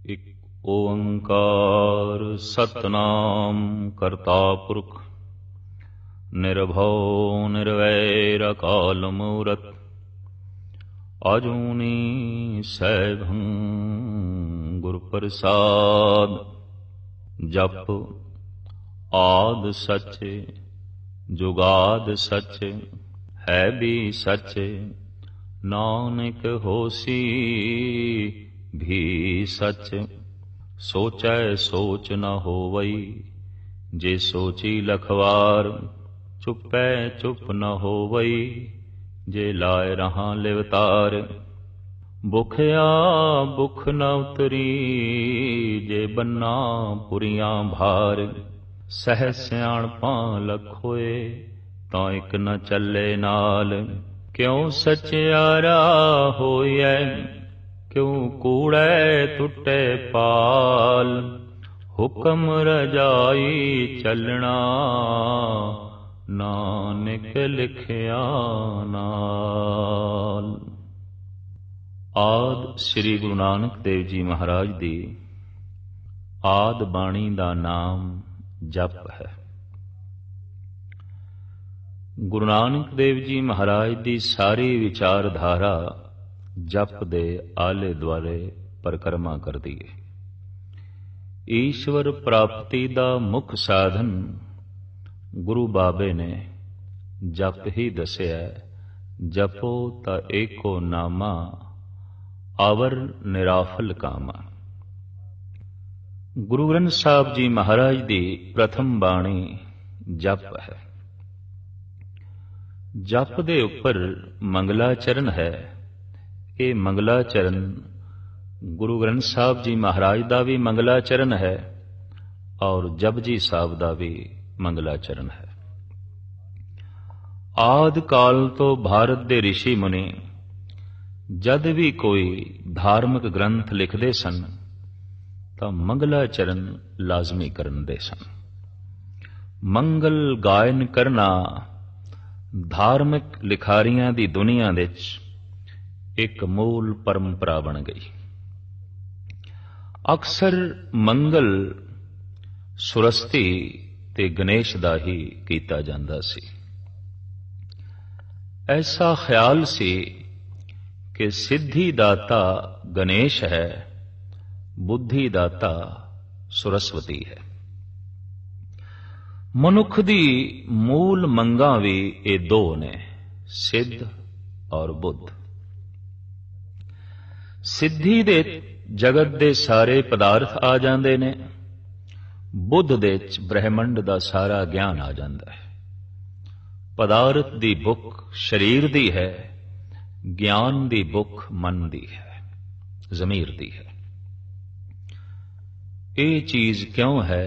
ਇਕ ਓੰਕਾਰ ਸਤਨਾਮ ਕਰਤਾ ਪੁਰਖ ਨਿਰਭਉ ਨਿਰਵੈਰ ਅਕਾਲ ਮੂਰਤ ਆਜੂਨੀ ਸੈਭੰ ਗੁਰ ਪ੍ਰਸਾਦ। ਜਪ ਆਦਿ ਸਚ ਜੁਗਾਦ ਸਚ ਹੈ ਵੀ ਸਚ ਨਾਨਕ ਹੋਸੀ भी सच। सोचै सोच न होवई जे सोची लखवार चुपै चुप न होवई जे लाए रहां लिवतार। भुखया भुख न उतरी जे बन्ना पुरियां भार। सह सियाणपां लख होए तां इक न चले नाल क्यों सचियारा होइए क्यों कूड़े टुटे पाल। हुक्म रजाई चलना नानक लिखिया नाल। आद श्री गुरु नानक देव जी महाराज दी आद बाणी दा नाम जप है। गुरु नानक देव जी महाराज दी सारी विचारधारा जप दे आले दुआले परिक्रमा करदी है। ईश्वर प्राप्ति दा मुख साधन गुरु बाबे ने जप ही दसिया। जपो ता एको नामा आवर निराफल कामा। गुरु ग्रंथ साहब जी महाराज दी प्रथम बाणी जप है। जप दे उपर मंगलाचरण है। ये मंगलाचरण गुरु ग्रंथ साहब जी महाराज का भी मंगलाचरण है और जपजी साहब का भी मंगलाचरण है। आदि काल तो भारत के ऋषि मुनि जद भी कोई धार्मिक ग्रंथ लिखते सन तो मंगलाचरण लाजमी करते सन। मंगल गायन करना धार्मिक लिखारियां दी दुनिया विच एक मूल परंपरा बन गई। अक्सर मंगल सुरस्ती ते गणेश दा ही कीता जांदा सी। ऐसा ख्याल सी कि सिद्धि दाता गणेश है, बुद्धि दाता सरस्वती है। मनुख दी मूल मंगां भी ये दो ने, सिद्ध और बुद्ध। सिद्धि दे जगत दे सारे पदार्थ आ जांदे ने, बुद्ध दे ब्रह्मंड दा सारा ज्ञान आ जांदा है। पदार्थ दी भुख शरीर दी है, ज्ञान दी भुख मन दी है, ज़मीर दी है। ये चीज क्यों है,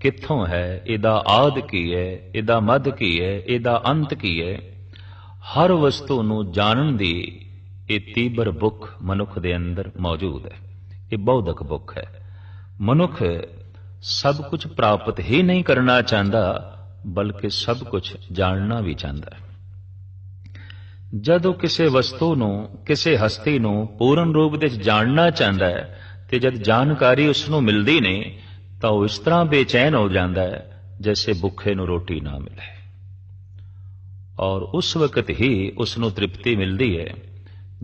कित्थों है, इदा आद की है, इदा मध की है, इदा अंत की है। हर वस्तु नूं जानन दी ये तीबर भुख मनुख दे अंदर मौजूद है। ये बौद्धक भुख है। मनुख सब कुछ प्राप्त ही नहीं करना चाहता बल्कि सब कुछ जानना भी चाहता है। जदों किसी वस्तु नूं किसी हस्ती नूं पूर्ण रूप दे जानना चाहता है ते जद जानकारी उसनूं मिलदी नहीं तो इस तरह बेचैन हो जाता है जैसे भुखे नूं रोटी ना मिले। और उस वक्त ही उसनूं तृप्ति मिलती है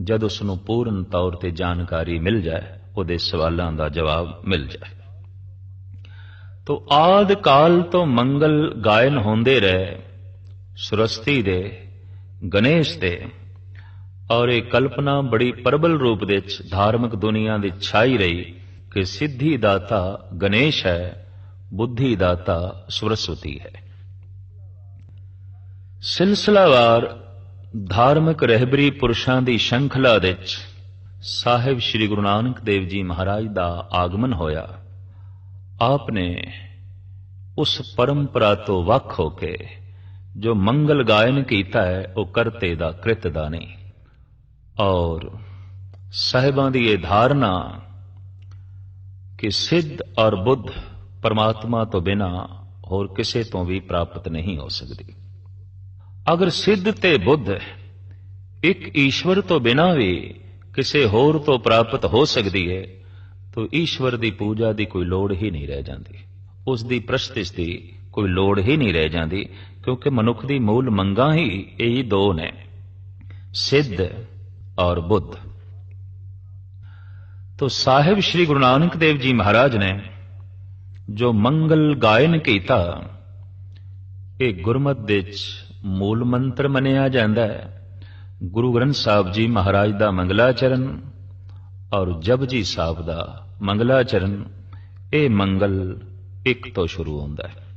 जद उसनूं पूर्ण तौर ते जानकारी मिल जाए, उहदे सवालों का जवाब मिल जाए। तो आदि काल तो मंगल गायन होंदे रहे सुरस्ती दे, गणेश दे, और ये कल्पना बड़ी प्रबल रूप दे धार्मिक दुनिया दी छाई रही कि सिद्धि दाता गणेश है, बुद्धि दाता सरस्वती है। सिलसिलावार धार्मिक रहबरी पुरुषां दी श्रृंखला विच साहिब श्री गुरु नानक देव जी महाराज का आगमन होया। आपने उस परंपरा तो वख होके जो मंगल गायन कीता है वो करते दा कृत दा नहीं। और साहिबां दी ये धारणा कि सिद्ध और बुद्ध परमात्मा तो बिना होर किसे तो भी प्राप्त नहीं हो सकती। अगर सिद्ध ते बुद्ध एक ईश्वर तो बिना भी किसी होर तो प्राप्त हो सकती है तो ईश्वर की पूजा की कोई लोड़ ही नहीं रह जाती, उसकी प्रस्तिश की कोई लोड़ ही नहीं रह जाती, क्योंकि मनुख की मूल मंगां ही यही दो ने, सिद्ध और बुद्ध। तो साहिब श्री गुरु नानक देव जी महाराज ने जो मंगल गायन कीता, ये गुरमत दे मूल मंत्र मनिया जाता है। गुरु ग्रंथ साहब जी महाराज का मंगलाचरण और जपजी साहब का मंगलाचरण, ये मंगल एक तो शुरू होता है।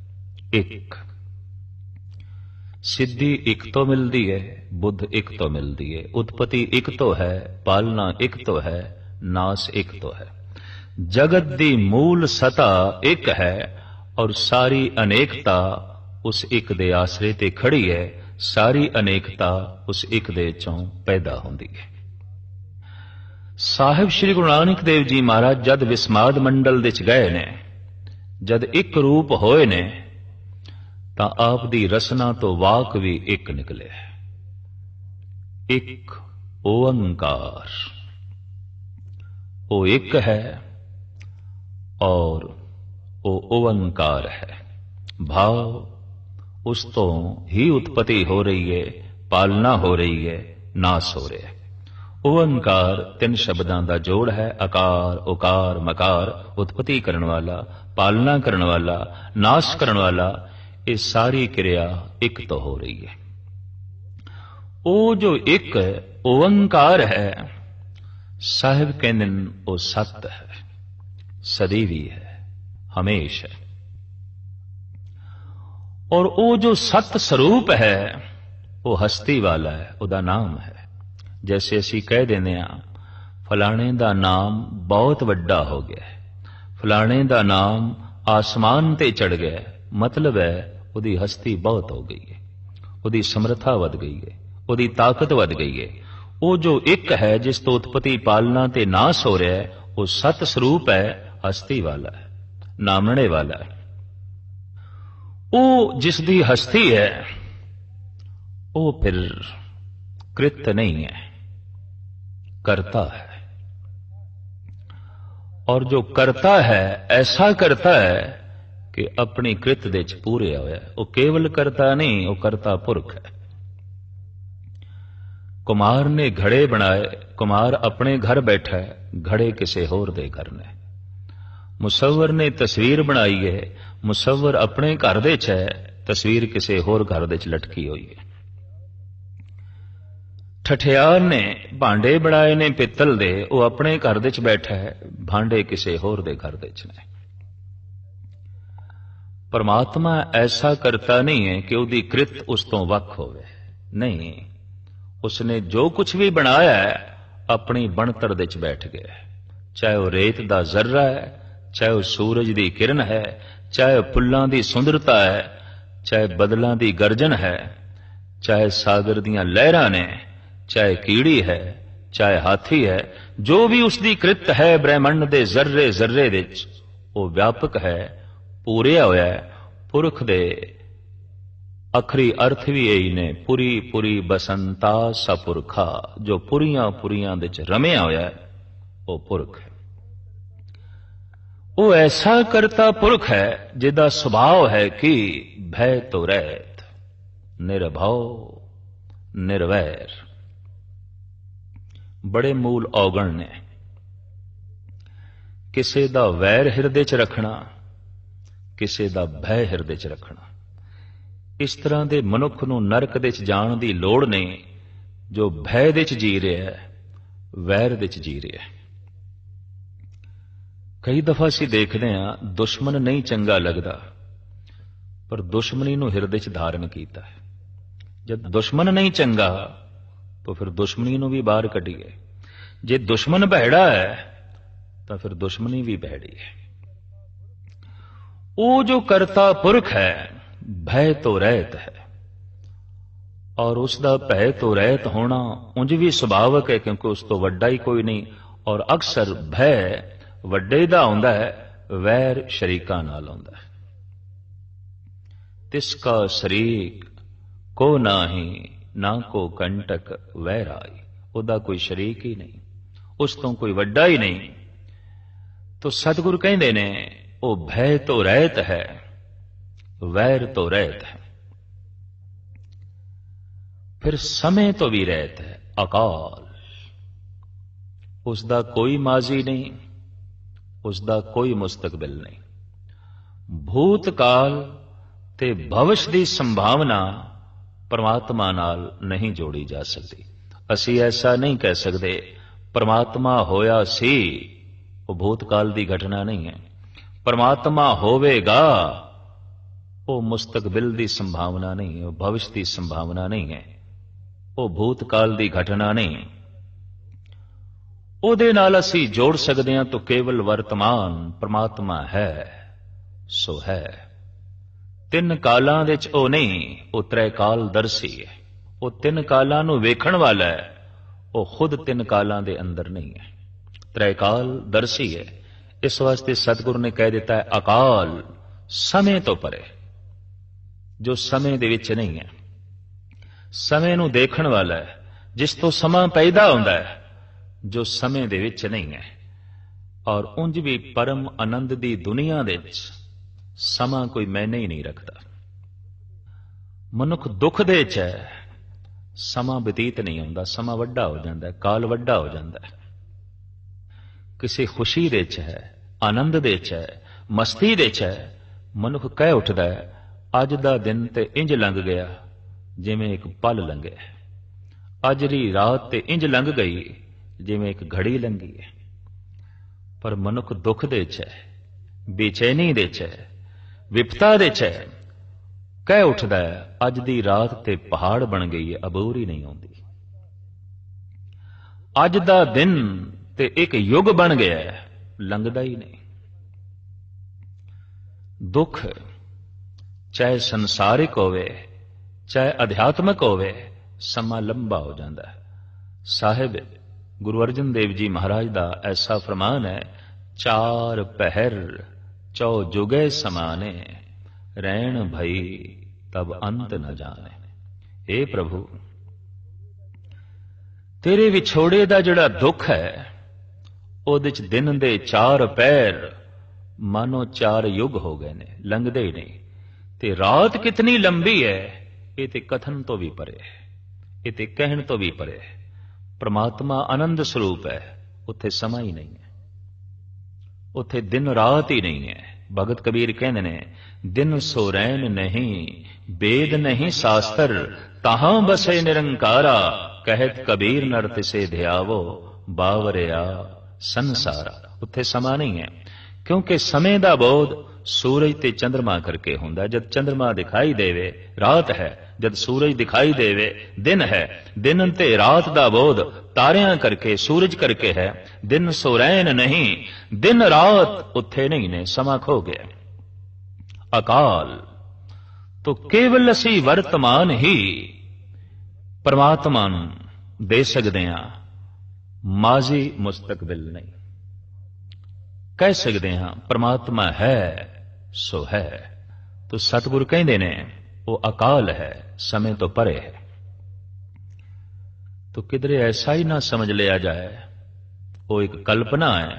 एक सिद्धि एक तो मिलती है, बुद्ध एक तो मिलती है, उत्पत्ति एक तो है, पालना एक तो है, नाश एक तो है। जगत दी मूल सता एक है और सारी अनेकता उस एक दे आसरे ते खड़ी है। सारी अनेकता उस एक दे चों पैदा होंदी है। साहिब श्री गुरु नानक देव जी महाराज जद विस्माद मंडल दे च गए ने, जद एक रूप होए ने, तां आप दी रसना तो वाक भी एक निकले। एक ओंकार, वो एक है और वो ओंकार है। भाव उस तो ही उत्पत्ति हो रही है, पालना हो रही है, नाश हो रहा है। ओंकार तीन शब्दां दा जोड़ है, अकार उकार मकार, उत्पत्ति करने वाला, पालना करने वाला, नाश करने वाला, ये सारी क्रिया एक तो हो रही है। वो जो एक ओंकार है, साहिब कहते वो सत है, सदैवी है, हमेश है। और वो जो सत स्वरूप है वो हस्ती वाला है, उदा नाम है। जैसे असी कह देने फलाने दा नाम बहुत वड्डा हो गया है, फलाने दा नाम आसमान ते चढ़ गया, मतलब है उदी हस्ती बहुत हो गई है, उदी समर्था वध गई है, उदी ताकत वध गई है। वो जो एक है जिस तो उत्पत्ति पालना ते नाश हो रहा है, वो सत स्वरूप है, हस्ती वाला है, नामने वाला है। वो जिसदी हस्ती है वो फिर कृत नहीं है, करता है। और जो करता है ऐसा करता है कि अपनी कृत दे च पूरे होया। वो केवल करता नहीं, वो करता पुरख है। कुमार ने घड़े बनाए, कुमार अपने घर बैठा है, घड़े किसे होर दे घर ने। मुसव्वर ने तस्वीर बनाई है, मुसव्वर अपने घर दे च है, तस्वीर किसे होर घर दे च लटकी हुई है। ठठियार ने भांडे बनाए ने पित्तल दे, वो अपने घर दे च बैठा है, भांडे किसे होर दे घर दे च ने। परमात्मा ऐसा करता नहीं है कि उसकी कृत उस तो वख होवे, नहीं। उसने जो कुछ भी बनाया है अपनी बनतर दे च बैठ गया। चाहे वह रेत दा जर्रा है, चाहे वह सूरज दी किरण है, चाहे फुल्लां दी सुंदरता है, चाहे बदलां दी गर्जन है, चाहे सागर दियां लहरां ने, चाहे कीड़ी है, चाहे हाथी है, जो भी उसकी कृत है ब्रह्मंड दे जर्रे जर्रे विच वो व्यापक है, पूरिया होया है। पुरख दे अखरी अर्थ भी यही ने, पुरी पुरी बसंता सपुरखा। जो पुरियां पुरियां दे च रमिया होया है वो पुरख है। वो ऐसा करता पुरख है जिदा स्वभाव है कि भय तो रहित, निर्भव निर्वैर। बड़े मूल औगण ने। किसे दा वैर हिरदे च रखना, किसे दा भय हिरदे च रखना। इस तरह दे मनुख नूं नरक दे च जाण दी लोड़ नहीं, जो भय दे च जी रहा है, वैर दे च जी रहा है। कई दफा असीं देखदे हां दुश्मन नहीं चंगा लगदा, पर दुश्मनी नूं हिरदे च धारण कीता है। जब दुश्मन नहीं चंगा तो फिर दुश्मनी नूं भी बाहर कढीए। जे दुश्मन भैड़ा है तो फिर दुश्मनी भी भैड़ी है। वो जो करता पुरख है भय तो रहत है, और उसका भय तो रहत होना उंज भी सुभावक है, क्योंकि उस तो वड्डा ही कोई नहीं। और अक्सर भय वड्डे दा हुंदा है, वैर शरीका नाल हुंदा है। तिसका शरीक को नाही, ना को कंटक वैराई। उदा कोई शरीक ही नहीं, उस तो कोई वड्डा ही नहीं। ਤੋ ਸਤਿਗੁਰੂ ਕਹਿੰਦੇ ਨੇ ਉਹ ਭੈ ਤੋਂ ਰਹਿਤ ਹੈ, ਵੈਰ ਤੋਂ ਰਹਿਤ ਹੈ, ਫਿਰ ਸਮੇਂ ਤੋਂ ਵੀ ਰਹਿਤ ਹੈ। ਅਕਾਲ, ਉਸ ਦਾ ਕੋਈ ਮਾਜ਼ੀ ਨਹੀਂ, ਉਸ ਦਾ ਕੋਈ ਮੁਸਤਕਬਲ ਨਹੀਂ। ਭੂਤਕਾਲ ਤੇ ਭਵਿਸ਼ ਦੀ ਸੰਭਾਵਨਾ ਪਰਮਾਤਮਾ ਨਾਲ ਨਹੀਂ ਜੋੜੀ ਜਾ ਸਕਦੀ। ਅਸੀਂ ਐਸਾ ਨਹੀਂ ਕਹਿ ਸਕਦੇ ਪਰਮਾਤਮਾ ਹੋਇਆ ਸੀ, ਉਹ ਭੂਤਕਾਲ ਦੀ ਘਟਨਾ ਨਹੀਂ ਹੈ। ਪਰਮਾਤਮਾ ਹੋਵੇਗਾ, ਉਹ ਮੁਸਤਕਬਲ ਦੀ ਸੰਭਾਵਨਾ ਨਹੀਂ ਹੈ, ਉਹ ਭਵਿਸ਼ ਦੀ ਸੰਭਾਵਨਾ ਨਹੀਂ ਹੈ, ਉਹ ਭੂਤਕਾਲ ਦੀ ਘਟਨਾ ਨਹੀਂ। ਉਹਦੇ ਨਾਲ ਅਸੀਂ ਜੋੜ ਸਕਦੇ ਹਾਂ ਤਾਂ ਕੇਵਲ ਵਰਤਮਾਨ ਪਰਮਾਤਮਾ ਹੈ ਸੋ ਹੈ। ਤਿੰਨ ਕਾਲਾਂ ਵਿੱਚ ਉਹ ਨਹੀਂ, ਉਹ ਤ੍ਰੈ ਕਾਲ ਦਰਸੀ ਹੈ। ਉਹ ਤਿੰਨ ਕਾਲਾਂ ਨੂੰ ਵੇਖਣ ਵਾਲਾ ਹੈ, ਉਹ ਖੁਦ ਤਿੰਨ ਕਾਲਾਂ ਦੇ ਅੰਦਰ ਨਹੀਂ ਹੈ। ਤ੍ਰੈ ਕਾਲ ਦਰਸੀ ਹੈ। ਇਸ ਵਾਸਤੇ ਸਤਿਗੁਰੂ ਨੇ ਕਹਿ ਦਿੱਤਾ ਹੈ ਅਕਾਲ, ਸਮੇਂ ਤੋਂ ਪਰੇ, ਜੋ ਸਮੇਂ ਦੇ ਵਿੱਚ ਨਹੀਂ ਹੈ। ਸਮੇਂ ਨੂੰ ਦੇਖਣ ਵਾਲਾ ਹੈ, ਜਿਸ ਤੋਂ ਸਮਾਂ ਪੈਦਾ ਹੁੰਦਾ ਹੈ, ਜੋ ਸਮੇਂ ਦੇ ਵਿੱਚ ਨਹੀਂ ਹੈ। ਔਰ ਉਂਝ ਵੀ ਪਰਮ ਆਨੰਦ ਦੀ ਦੁਨੀਆ ਦੇ ਵਿੱਚ ਸਮਾਂ ਕੋਈ ਮਾਇਨੇ ਹੀ ਨਹੀਂ ਰੱਖਦਾ। ਮਨੁੱਖ ਦੁੱਖ ਦੇ ਵਿੱਚ ਹੈ, ਸਮਾਂ ਬਤੀਤ ਨਹੀਂ ਹੁੰਦਾ, ਸਮਾਂ ਵੱਡਾ ਹੋ ਜਾਂਦਾ ਹੈ, ਕਾਲ ਵੱਡਾ ਹੋ ਜਾਂਦਾ ਹੈ। ਕਿਸੇ ਖੁਸ਼ੀ ਦੇ ਵਿੱਚ ਹੈ, ਆਨੰਦ ਦੇ ਵਿੱਚ ਹੈ, ਮਸਤੀ ਦੇ ਵਿੱਚ ਹੈ, ਮਨੁੱਖ ਕਹਿ ਉੱਠਦਾ ਹੈ ਅੱਜ ਦਾ ਦਿਨ ਤੇ ਇੰਜ ਲੰਘ ਗਿਆ ਜਿਵੇਂ ਇੱਕ ਪਲ ਲੰਘਿਆ, ਅੱਜ ਦੀ ਰਾਤ ਤੇ ਇੰਜ ਲੰਘ ਗਈ ਜਿਵੇਂ ਇੱਕ ਘੜੀ ਲੰਘੀ ਹੈ। ਪਰ ਮਨੁੱਖ ਦੁੱਖ ਦੇ ਵਿੱਚ ਹੈ, ਬੇਚੈਨੀ ਦੇ ਵਿੱਚ ਹੈ, ਵਿਪਤਾ ਦੇ ਵਿੱਚ ਹੈ, ਕਹਿ ਉੱਠਦਾ ਹੈ ਅੱਜ ਦੀ ਰਾਤ ਤੇ ਪਹਾੜ ਬਣ ਗਈ ਹੈ, ਅਬੂਰ ਹੀ ਨਹੀਂ ਆਉਂਦੀ। ਅੱਜ ਦਾ ਦਿਨ ਤੇ ਇੱਕ ਯੁੱਗ ਬਣ ਗਿਆ ਹੈ, ਲੰਘਦਾ ਹੀ ਨਹੀਂ। ਦੁੱਖ ਚਾਹੇ ਸੰਸਾਰਿਕ ਹੋਵੇ ਚਾਹੇ ਅਧਿਆਤਮਿਕ ਹੋਵੇ, ਸਮਾਂ ਲੰਬਾ ਹੋ ਜਾਂਦਾ ਹੈ। ਸਾਹਿਬ ਗੁਰੂ ਅਰਜਨ ਦੇਵ ਜੀ ਮਹਾਰਾਜ ਦਾ ਐਸਾ ਫਰਮਾਨ ਹੈ, ਚਾਰ ਪਹਿਰ ਚੌ ਜੁਗੇ ਸਮਾਨੇ, ਰਹਿਣ ਭਈ ਤਬ ਅੰਤ ਨ ਜਾਣੇ। ਏ ਪ੍ਰਭੂ, ਤੇਰੇ ਵਿਛੋੜੇ ਦਾ ਜਿਹੜਾ ਦੁੱਖ ਹੈ, ਉਹਦੇ ਚ ਦਿਨ ਦੇ ਚਾਰ ਪਹਿਰ ਮਾਨੋ ਚਾਰ ਯੁੱਗ ਹੋ ਗਏ ਨੇ, ਲੰਘਦੇ ਹੀ ਨਹੀਂ। ਤੇ ਰਾਤ ਕਿਤਨੀ ਲੰਬੀ ਹੈ, ਇਹ ਤੇ ਕਥਨ ਤੋਂ ਵੀ ਪਰੇ ਹੈ, ਇਹ ਤੇ ਕਹਿਣ ਤੋਂ ਵੀ ਪਰੇ ਹੈ। ਪ੍ਰਮਾਤਮਾ ਆਨੰਦ ਸਰੂਪ ਹੈ, ਉੱਥੇ ਸਮਾਂ ਹੀ ਨਹੀਂ ਹੈ, ਉੱਥੇ ਦਿਨ ਰਾਤ ਹੀ ਨਹੀਂ ਹੈ। ਭਗਤ ਕਬੀਰ ਕਹਿੰਦੇ ਨੇ, ਦਿਨ ਸੋ ਰੈਨ ਨਹੀਂ, ਵੇਦ ਨਹੀਂ ਸ਼ਾਸਤਰ, ਤਾਹਾਂ ਬਸੇ ਨਿਰੰਕਾਰਾ, ਕਹਿਤ ਕਬੀਰ ਨਰ ਤਿਸੇ ਧਿਆਵੋ, ਬਾਵਰਿਆ ਸੰਸਾਰਾ। ਉੱਥੇ ਸਮਾਂ ਨਹੀਂ ਹੈ, ਕਿਉਂਕਿ ਸਮੇਂ ਦਾ ਬੋਧ ਸੂਰਜ ਤੇ ਚੰਦਰਮਾ ਕਰਕੇ ਹੁੰਦਾ। ਜਦ ਚੰਦਰਮਾ ਦਿਖਾਈ ਦੇਵੇ ਰਾਤ ਹੈ, ਜਦ ਸੂਰਜ ਦਿਖਾਈ ਦੇਵੇ ਦਿਨ ਹੈ। ਦਿਨ ਤੇ ਰਾਤ ਦਾ ਬੋਧ ਤਾਰਿਆਂ ਕਰਕੇ, ਸੂਰਜ ਕਰਕੇ ਹੈ। ਦਿਨ ਸੋ ਰੈਨ ਨਹੀਂ, ਦਿਨ ਰਾਤ ਉੱਥੇ ਨਹੀਂ ਨੇ, ਸਮਾਂ ਖੋ ਗਿਆ। ਅਕਾਲ ਤੋ ਕੇਵਲ ਅਸੀਂ ਵਰਤਮਾਨ ਹੀ ਪਰਮਾਤਮਾ ਨੂੰ ਦੇ ਸਕਦੇ ਹਾਂ, ਮਾਜ਼ੀ ਮੁਸਤਕਬਲ ਨਹੀਂ। ਕਹਿ ਸਕਦੇ ਹਾਂ ਪਰਮਾਤਮਾ ਹੈ ਸੋ ਹੈ। ਤੋ ਸਤਿਗੁਰੂ ਕਹਿੰਦੇ ਨੇ ਉਹ ਅਕਾਲ ਹੈ, ਸਮੇਂ ਤੋਂ ਪਰੇ ਹੈ। ਤੋ ਕਿਧਰੇ ਐਸਾ ਹੀ ਨਾ ਸਮਝ ਲਿਆ ਜਾਏ ਉਹ ਇੱਕ ਕਲਪਨਾ ਹੈ।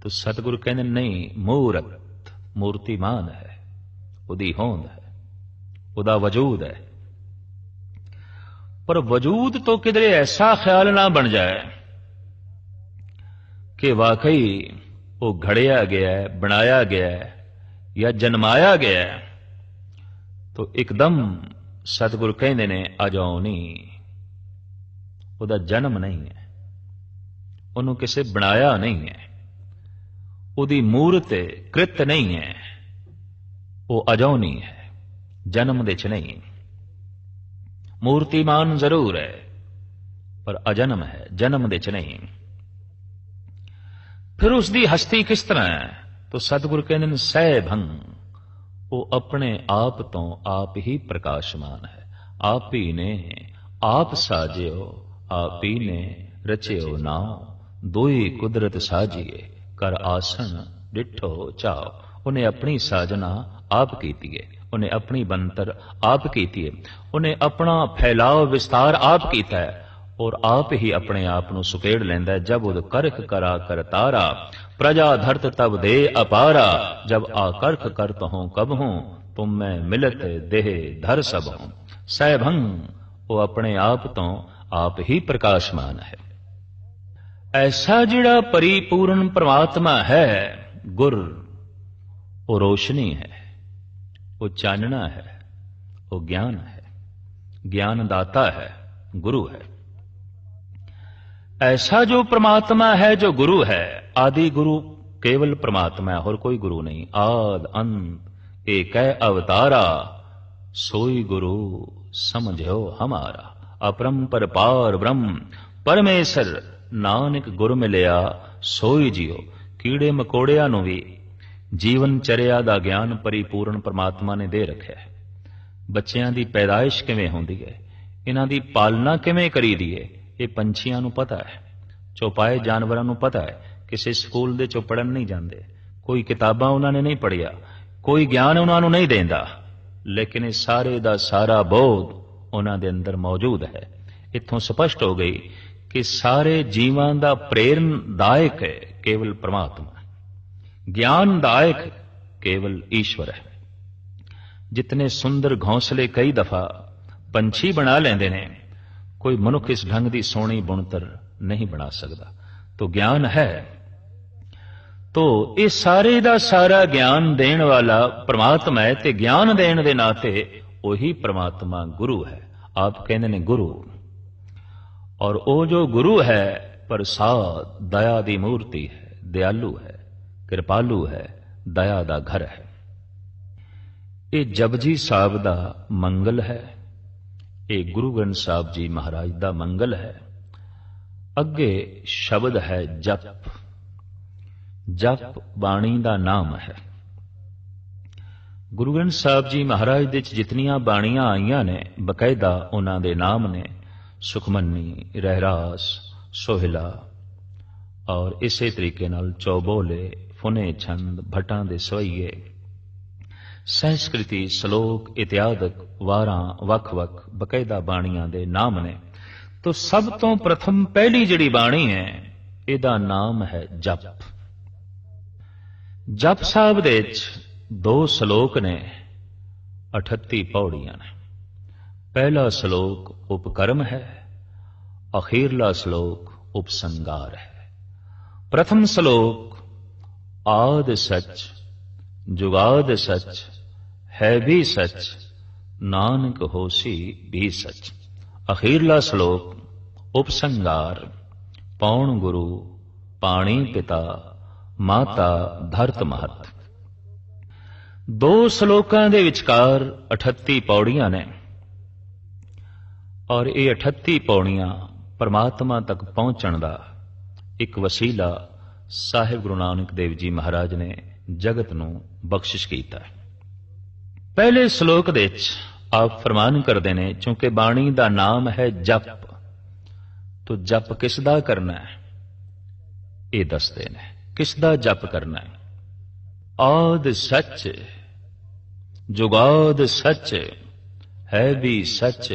ਤੋ ਸਤਿਗੁਰੂ ਕਹਿੰਦੇ ਨਹੀਂ, ਮੂਰਤ ਮੂਰਤੀਮਾਨ ਹੈ, ਉਹਦੀ ਹੋਂਦ ਹੈ, ਉਹਦਾ ਵਜੂਦ ਹੈ। ਪਰ ਵਜੂਦ ਤੋਂ ਕਿਧਰੇ ਐਸਾ ਖਿਆਲ ਨਾ ਬਣ ਜਾਏ ਕਿ ਵਾਕਈ ਉਹ ਘੜਿਆ ਗਿਆ ਹੈ, ਬਣਾਇਆ ਗਿਆ ਹੈ ਜਾਂ ਜਨਮਾਇਆ ਗਿਆ ਹੈ। ਤੋ ਇੱਕਦਮ ਸਤਿਗੁਰੂ ਕਹਿੰਦੇ ਨੇ ਅਜੌਨੀ, ਉਹਦਾ ਜਨਮ ਨਹੀਂ ਹੈ, ਉਹਨੂੰ ਕਿਸੇ ਬਣਾਇਆ ਨਹੀਂ ਹੈ, ਉਹਦੀ ਮੂਰਤ ਕ੍ਰਿਤ ਨਹੀਂ ਹੈ, ਉਹ ਅਜੌਨੀ ਹੈ, ਜਨਮ ਦੇ ਚ ਨਹੀਂ। ਮੂਰਤੀਮਾਨ ਜ਼ਰੂਰ ਹੈ ਪਰ ਅਜਨਮ ਹੈ, ਜਨਮ ਦੇ ਚ ਨਹੀਂ। ਫਿਰ ਉਸ ਦੀ ਹਸਤੀ ਕਿਸ ਤਰ੍ਹਾਂ ਹੈ? ਤੋ ਸਤਿਗੁਰੂ ਕਹਿੰਦੇ ਨੇ ਸਹਿਭੰ, ਉਹ ਆਪਣੇ ਆਪ ਤੋਂ ਆਪ ਹੀ ਪ੍ਰਕਾਸ਼ਮਾਨ ਹੈ। ਆਪ ਹੀ ਨੇ ਆਪ ਸਾਜਿਓ, ਆਪ ਹੀ ਨੇ ਰਚਿਓ ਨਾਮ, ਦੋਈ ਕੁਦਰਤ ਸਾਜੀਏ, ਕਰ ਆਸਣ ਡਿਠੋ ਚਾਓ। ਉਹਨੇ ਆਪਣੀ ਸਾਜਨਾ ਆਪ ਕੀਤੀ ਹੈ, ਉਹਨੇ ਆਪਣੀ ਬੰਤਰ ਆਪ ਕੀਤੀ ਹੈ, ਉਹਨੇ ਆਪਣਾ ਫੈਲਾਅ ਵਿਸਤਾਰ ਆਪ ਕੀਤਾ ਹੈ ਔਰ ਆਪ ਹੀ ਆਪਣੇ ਆਪ ਨੂੰ ਸੁਕੇੜ ਲੈਂਦਾ ਹੈ। ਜਬ ਉਦ ਕਰਖ ਕਰਾ ਕਰਤਾਰਾ, प्रजा धरत तब दे अपारा, जब आकर्ख करत हों कब हों, तुम मैं मिलत देह धर सब हों। सैभंग, वो अपने आप तो आप ही प्रकाशमान है। ऐसा जिहड़ा परिपूर्ण परमात्मा है, गुर वो रोशनी है, वो चानना है, वो ज्ञान है, ज्ञान दाता है, गुरु है। ऐसा जो परमात्मा है, जो गुरु है, आदि गुरु केवल परमात्मा है और कोई गुरु नहीं। आद अंत एक अवतारा, सोई गुरु समझो हमारा। अपरंपर पार ब्रह्म परमेश्वर, नानक गुर मिलिया सोई जियो। कीड़े मकोड़िया नूं भी जीवन चरिया दा ज्ञान परिपूर्ण परमात्मा ने दे रखा है। बच्चियां दी पैदाइश किवें हुंदी है, इन्हां दी पालना किवें करीदी है, ये पंछियां नूं पता है, चौपाए जानवरां नूं पता है। किसी स्कूल दे चों पढ़न नहीं जांदे, कोई किताबां उन्हां ने नहीं पढ़िया, कोई ज्ञान उन्हां नूं नहीं देंदा, लेकिन इस सारे दा सारा बोध उन्हां दे अंदर मौजूद है। इत्थों स्पष्ट हो गई कि सारे जीवां दा प्रेरणादायक है केवल परमात्मा, ज्ञानदायक केवल ईश्वर है। जितने सुंदर घोंसले कई दफा पंछी बना लेंदे ने, कोई मनुख इस ढंग दी सोहनी बुणतर नहीं बना सकता। तो ज्ञान है, तो ये सारे दा सारा ज्ञान देने वाला परमात्मा है, ते ज्ञान देने दे नाते वही परमात्मा गुरु है। आप कहते ने गुरु, और वो जो गुरु है प्रसाद दया दी मूर्ति है, दयालु है, कृपालु है, दया दा घर है। ये जपजी साहब दा मंगल है, ये गुरु ग्रंथ साहब जी महाराज दा मंगल है। अगे शब्द है जप, जप बाणी दा नाम है। गुरु ग्रंथ साहब जी महाराज दे जितनियां बाणियां आईयां ने, बकायदा उन्हां दे नाम ने सुखमनी, रहरास, सोहिला और इसे तरीके नाल चौबोले, फुने छंद, भट्टां दे सवैये, संस्कृति, श्लोक इत्यादक वारां वख-वख बकायदा बाणियां दे नाम ने। तो सब तो प्रथम पहली जिहड़ी बाणी है, इहदा नाम है जप। जप साहब दे विच 2 श्लोक ने, 38 पौड़ियां ने। पहला श्लोक उपकर्म है, अखीरला श्लोक उपसंगार है। प्रथम श्लोक आद सच जुगाद सच है भी सच, नानक होसी भी सच। अखीरला श्लोक उपसंगार पौण गुरु पाणी पिता माता धरत महत। 2 श्लोकां दे विचकार 38 पौड़ियां ने, और ये 38 पौड़ियां परमात्मा तक पहुंचण दा एक वसीला साहिब गुरु नानक देव जी महाराज ने जगत नूं बख्शिश कीता है। पहले श्लोक दे विच आप फरमान करते हैं, चूंकि बाणी दा नाम है जप, तो जप किसदा करना है ये दसते ने। किसदा जप करना है? आद सच जुगाद सच है भी सच,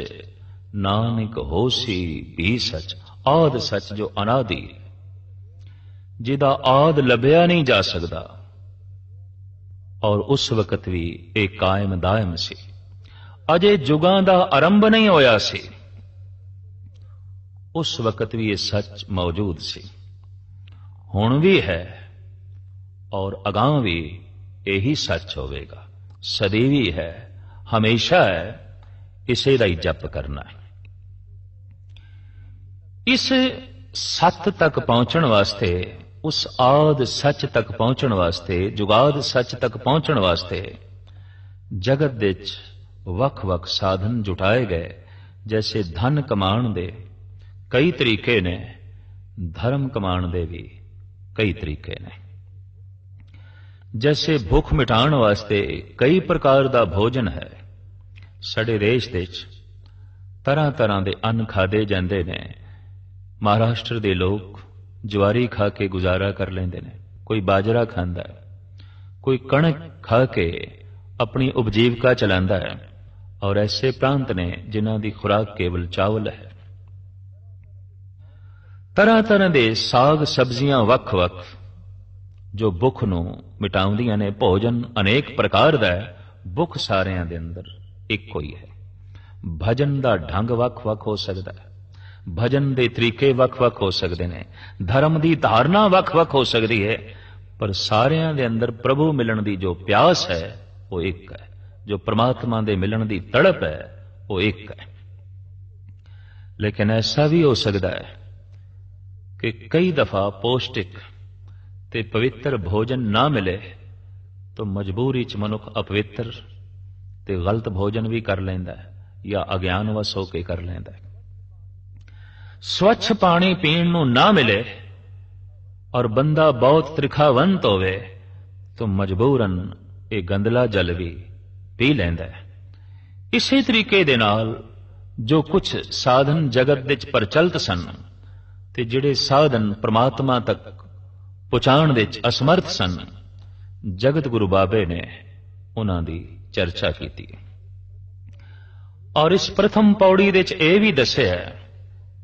नानक होसी भी सच। आद सच जो अनादि, जिदा आद लभ्या नहीं जा सकता, और उस वक्त भी एक कायम दायम सी, अजे जुगां दा आरंभ नहीं होया सी, उस वक्त भी ये सच मौजूद सी, हुण भी है और अगां भी यही सच होवेगा, सदैवी है, हमेशा है। इसे दा ही जप करना है। इस सत तक पहुंचण वास्ते, उस आद सच तक पहुंचण वास्ते, जुगाद सच तक पहुंचण वास्ते जगत दे विच वख-वख साधन जुटाए गए। जैसे धन कमाण दे कई तरीके ने, धर्म कमाण दे भी कई तरीके ने। जैसे भुख मिटाण वास्ते कई प्रकार दा भोजन है। साडे देश दे विच तरह तरह दे अन्न खादे जांदे ने। महाराष्ट्र दे लोग ज्वारी खा के गुजारा कर लेंदे ने, कोई बाजरा खांदा है, कोई कणक खा के अपनी उपजीविका चलांदा है, और ऐसे प्रांत ने जिन्हां दी खुराक केवल चावल है। तरह तरह दे साग सब्जियां वख-वख ਜੋ ਭੁੱਖ ਨੂੰ ਮਿਟਾਉਂਦੀਆਂ ਨੇ। ਭੋਜਨ ਅਨੇਕ ਪ੍ਰਕਾਰ ਦਾ ਹੈ, ਭੁੱਖ ਸਾਰਿਆਂ ਦੇ ਅੰਦਰ ਇੱਕੋ ਹੀ ਹੈ। ਭਜਨ ਦਾ ਢੰਗ ਵੱਖ-ਵੱਖ ਹੋ ਸਕਦਾ ਹੈ, ਭਜਨ ਦੇ ਤਰੀਕੇ ਵੱਖ-ਵੱਖ ਹੋ ਸਕਦੇ ਨੇ, ਧਰਮ ਦੀ ਧਾਰਨਾ ਵੱਖ-ਵੱਖ ਹੋ ਸਕਦੀ ਹੈ, ਪਰ ਸਾਰਿਆਂ ਦੇ ਅੰਦਰ ਪ੍ਰਭੂ ਮਿਲਣ ਦੀ ਜੋ ਪਿਆਸ ਹੈ ਉਹ ਇੱਕ ਹੈ, ਜੋ ਪ੍ਰਮਾਤਮਾ ਦੇ ਮਿਲਣ ਦੀ ਤੜਪ ਹੈ ਉਹ ਇੱਕ ਹੈ। ਲੇਕਿਨ ਐਸਾ ਵੀ ਹੋ ਸਕਦਾ ਹੈ ਕਿ ਕਈ ਦਫਾ ਪੌਸ਼ਟਿਕ ਤੇ ਪਵਿੱਤਰ ਭੋਜਨ ਨਾ ਮਿਲੇ ਤਾਂ ਮਜਬੂਰੀ ਚ ਮਨੁੱਖ ਅਪਵਿੱਤਰ ਤੇ ਗਲਤ ਭੋਜਨ ਵੀ ਕਰ ਲੈਂਦਾ ਹੈ ਜਾਂ ਅਗਿਆਨਵਸ ਹੋ ਕੇ ਕਰ ਲੈਂਦਾ ਹੈ। ਸਵੱਛ ਪਾਣੀ ਪੀਣ ਨੂੰ ਨਾ ਮਿਲੇ ਔਰ ਬੰਦਾ ਬਹੁਤ ਤ੍ਰਿਖਾਵੰਤ ਹੋਵੇ ਤਾਂ ਮਜਬੂਰਨ ਇਹ ਗੰਦਲਾ ਜਲ ਵੀ ਪੀ ਲੈਂਦਾ ਹੈ। ਇਸੇ ਤਰੀਕੇ ਦੇ ਨਾਲ ਜੋ ਕੁਝ ਸਾਧਨ ਜਗਤ ਵਿੱਚ ਪ੍ਰਚਲਿਤ ਸਨ ਤੇ ਜਿਹੜੇ ਸਾਧਨ ਪ੍ਰਮਾਤਮਾ ਤੱਕ ਪਹੁੰਚਾਉਣ ਵਿੱਚ ਅਸਮਰਥ ਸਨ, ਜਗਤ ਗੁਰੂ ਬਾਬੇ ਨੇ ਉਹਨਾਂ ਦੀ ਚਰਚਾ ਕੀਤੀ ਔਰ ਇਸ ਪ੍ਰਥਮ ਪੌੜੀ ਵਿੱਚ ਇਹ ਵੀ ਦੱਸਿਆ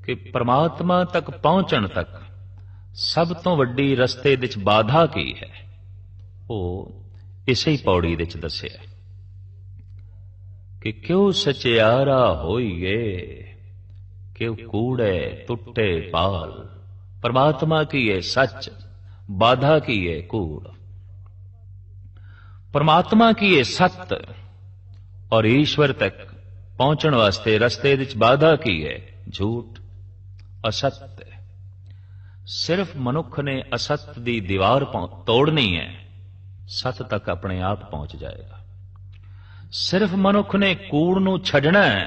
ਕਿ ਪ੍ਰਮਾਤਮਾ ਤੱਕ ਪਹੁੰਚਣ ਤੱਕ ਸਭ ਤੋਂ ਵੱਡੀ ਰਸਤੇ ਵਿੱਚ ਬਾਧਾ ਕੀ ਹੈ, ਉਹ ਇਸੇ ਹੀ ਪੌੜੀ ਵਿੱਚ ਦੱਸਿਆ ਕਿ ਕਿਉ ਸਚਿਆਰਾ ਹੋਈਏ, ਕਿਉ ਕੂੜੇ ਟੁੱਟੇ ਪਾਲ। परमात्मा की है सच, बाधा की है कूड़। परमात्मा की है सत्य और ईश्वर तक पहुंचण वास्ते रस्ते विच बाधा की है झूठ, असत्य। सिर्फ मनुख ने असत्य दी दीवार तोड़नी है, सत्य तक अपने आप पहुंच जाएगा। सिर्फ मनुख ने कूड़ नूं छड्डना है,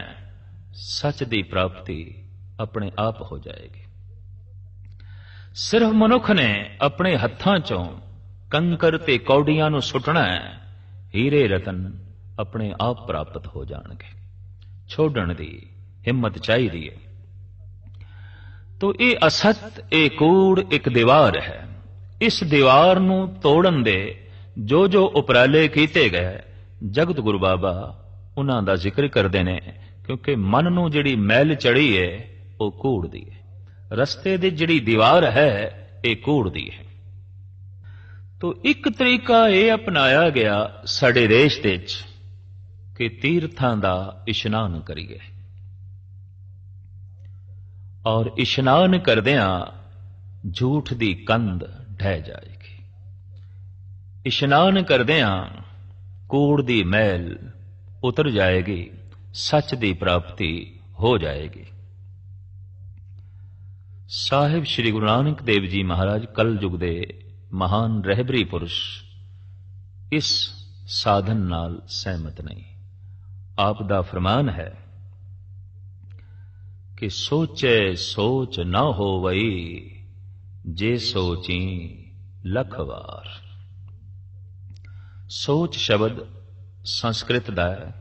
सच दी प्राप्ति अपने आप हो जाएगी। सिर्फ मनुख ने अपने हत्थां चों कंकर ते कौड़ियां नूं सुटना है, हीरे रतन अपने आप प्राप्त हो जाणगे। छोड़न दी हिम्मत चाहिदी है। तो ये असत, ये कूड़ एक दीवार है। इस दीवार नूं तोड़न दे जो जो उपराले कीते गए, जगत गुरु बाबा उन्हां दा जिक्र करदे ने, क्योंकि मन नूं जिहड़ी मैल चढ़ी है वो कूड़ दी है, रस्ते दी जिहड़ी दीवार है ये कूड़ दी है। तो एक तरीका ये अपनाया गया साडे देश दे विच कि तीर्थां दा इशनान करिए, और इशनान करदियां झूठ दी कंध ढह जाएगी। इशनान करदियां कूड़ दी मैल उतर जाएगी, सच दी प्राप्ति हो जाएगी। साहिब श्री गुरु नानक देव जी महाराज कल युग दे महान रहबरी पुरुष इस साधन नाल सहमत नहीं। आप दा फरमान है कि सोचे सोच न होवई, जे सोची लख वार। सोच शब्द संस्कृत दा है,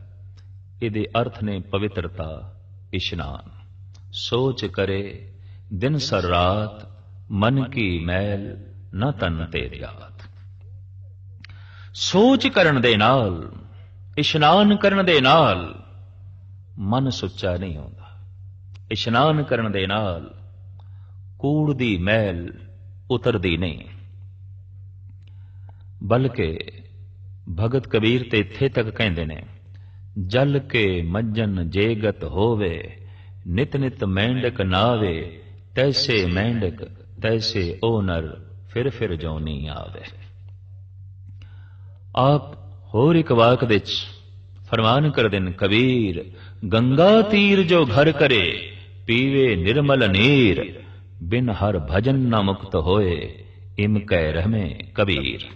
इहदे अर्थ ने पवित्रता, इशनान। सोच करे दिन सर रात, मन की मैल न तन ते जात। सोच करन दे नाल, इशनान करन दे नाल मन सुच्चा नहीं होता। इशनान करन दे नाल कूड़ दी मैल उतरदी नहीं, बल्कि भगत कबीर ते इत्थे तक कहंदे ने, जल के मज्जन जेगत होवे, नित नित मेंढक नावे, तैसे मेंढक तैसे ओ नर, फिर जोनी आवे। आप होर एक वाक विच फरमान कर दिन, कबीर गंगा तीर जो घर करे, पीवे निर्मल नीर, बिन हर भजन न मुक्त होए, इम कै रहमे कबीर।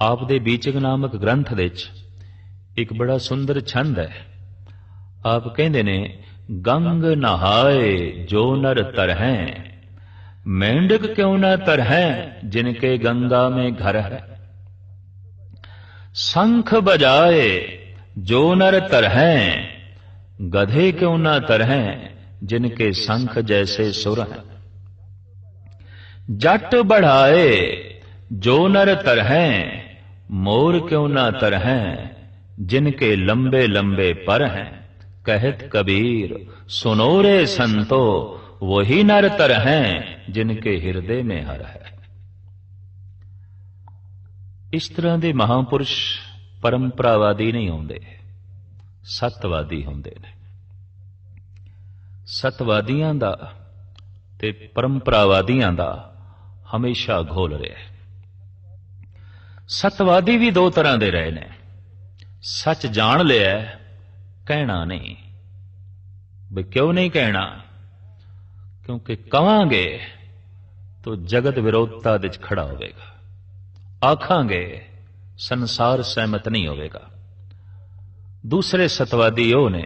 आप दे बीचक नामक ग्रंथ विच एक बड़ा सुंदर छंद है। आप कहंदे ने, गंग नहाए जो नर तरहैं, मेंढक क्यों न तरहैं, जिनके गंगा में घर है। शंख बजाए जो नर तरहैं, गधे क्यों न तरहैं, जिनके शंख जैसे सुर हैं। जट बढ़ाए जो नर तरहैं, मोर क्यों न तरहैं, जिनके लंबे लंबे पर हैं। कहत कबीर सुनो रे संतो, वही नर तरहैं, जिनके हृदय में हर है। ਇਸ ਤਰ੍ਹਾਂ ਦੇ ਮਹਾਂਪੁਰਸ਼ ਪਰੰਪਰਾਵਾਦੀ ਨਹੀਂ ਹੁੰਦੇ, ਸਤਵਾਦੀ ਹੁੰਦੇ ਨੇ। ਸਤਵਾਦੀਆਂ ਦਾ ਤੇ ਪਰੰਪਰਾਵਾਦੀਆਂ ਦਾ ਹਮੇਸ਼ਾ ਘੋਲ ਰਿਹਾ ਹੈ। ਸਤਵਾਦੀ ਵੀ ਦੋ ਤਰ੍ਹਾਂ ਦੇ ਰਹੇ ਨੇ। ਸੱਚ ਜਾਣ ਲਿਆ, ਕਹਿਣਾ ਨਹੀਂ। ਵੀ ਕਿਉਂ ਨਹੀਂ ਕਹਿਣਾ? ਕਿਉਂਕਿ ਕਵਾਂਗੇ ਤਾਂ ਜਗਤ ਵਿਰੋਧਤਾ ਦੇ 'ਚ ਖੜਾ ਹੋਵੇਗਾ, ਆਖਾਂਗੇ ਸੰਸਾਰ ਸਹਿਮਤ ਨਹੀਂ ਹੋਵੇਗਾ। ਦੂਸਰੇ ਸਤਵਾਦੀ ਉਹ ਨੇ,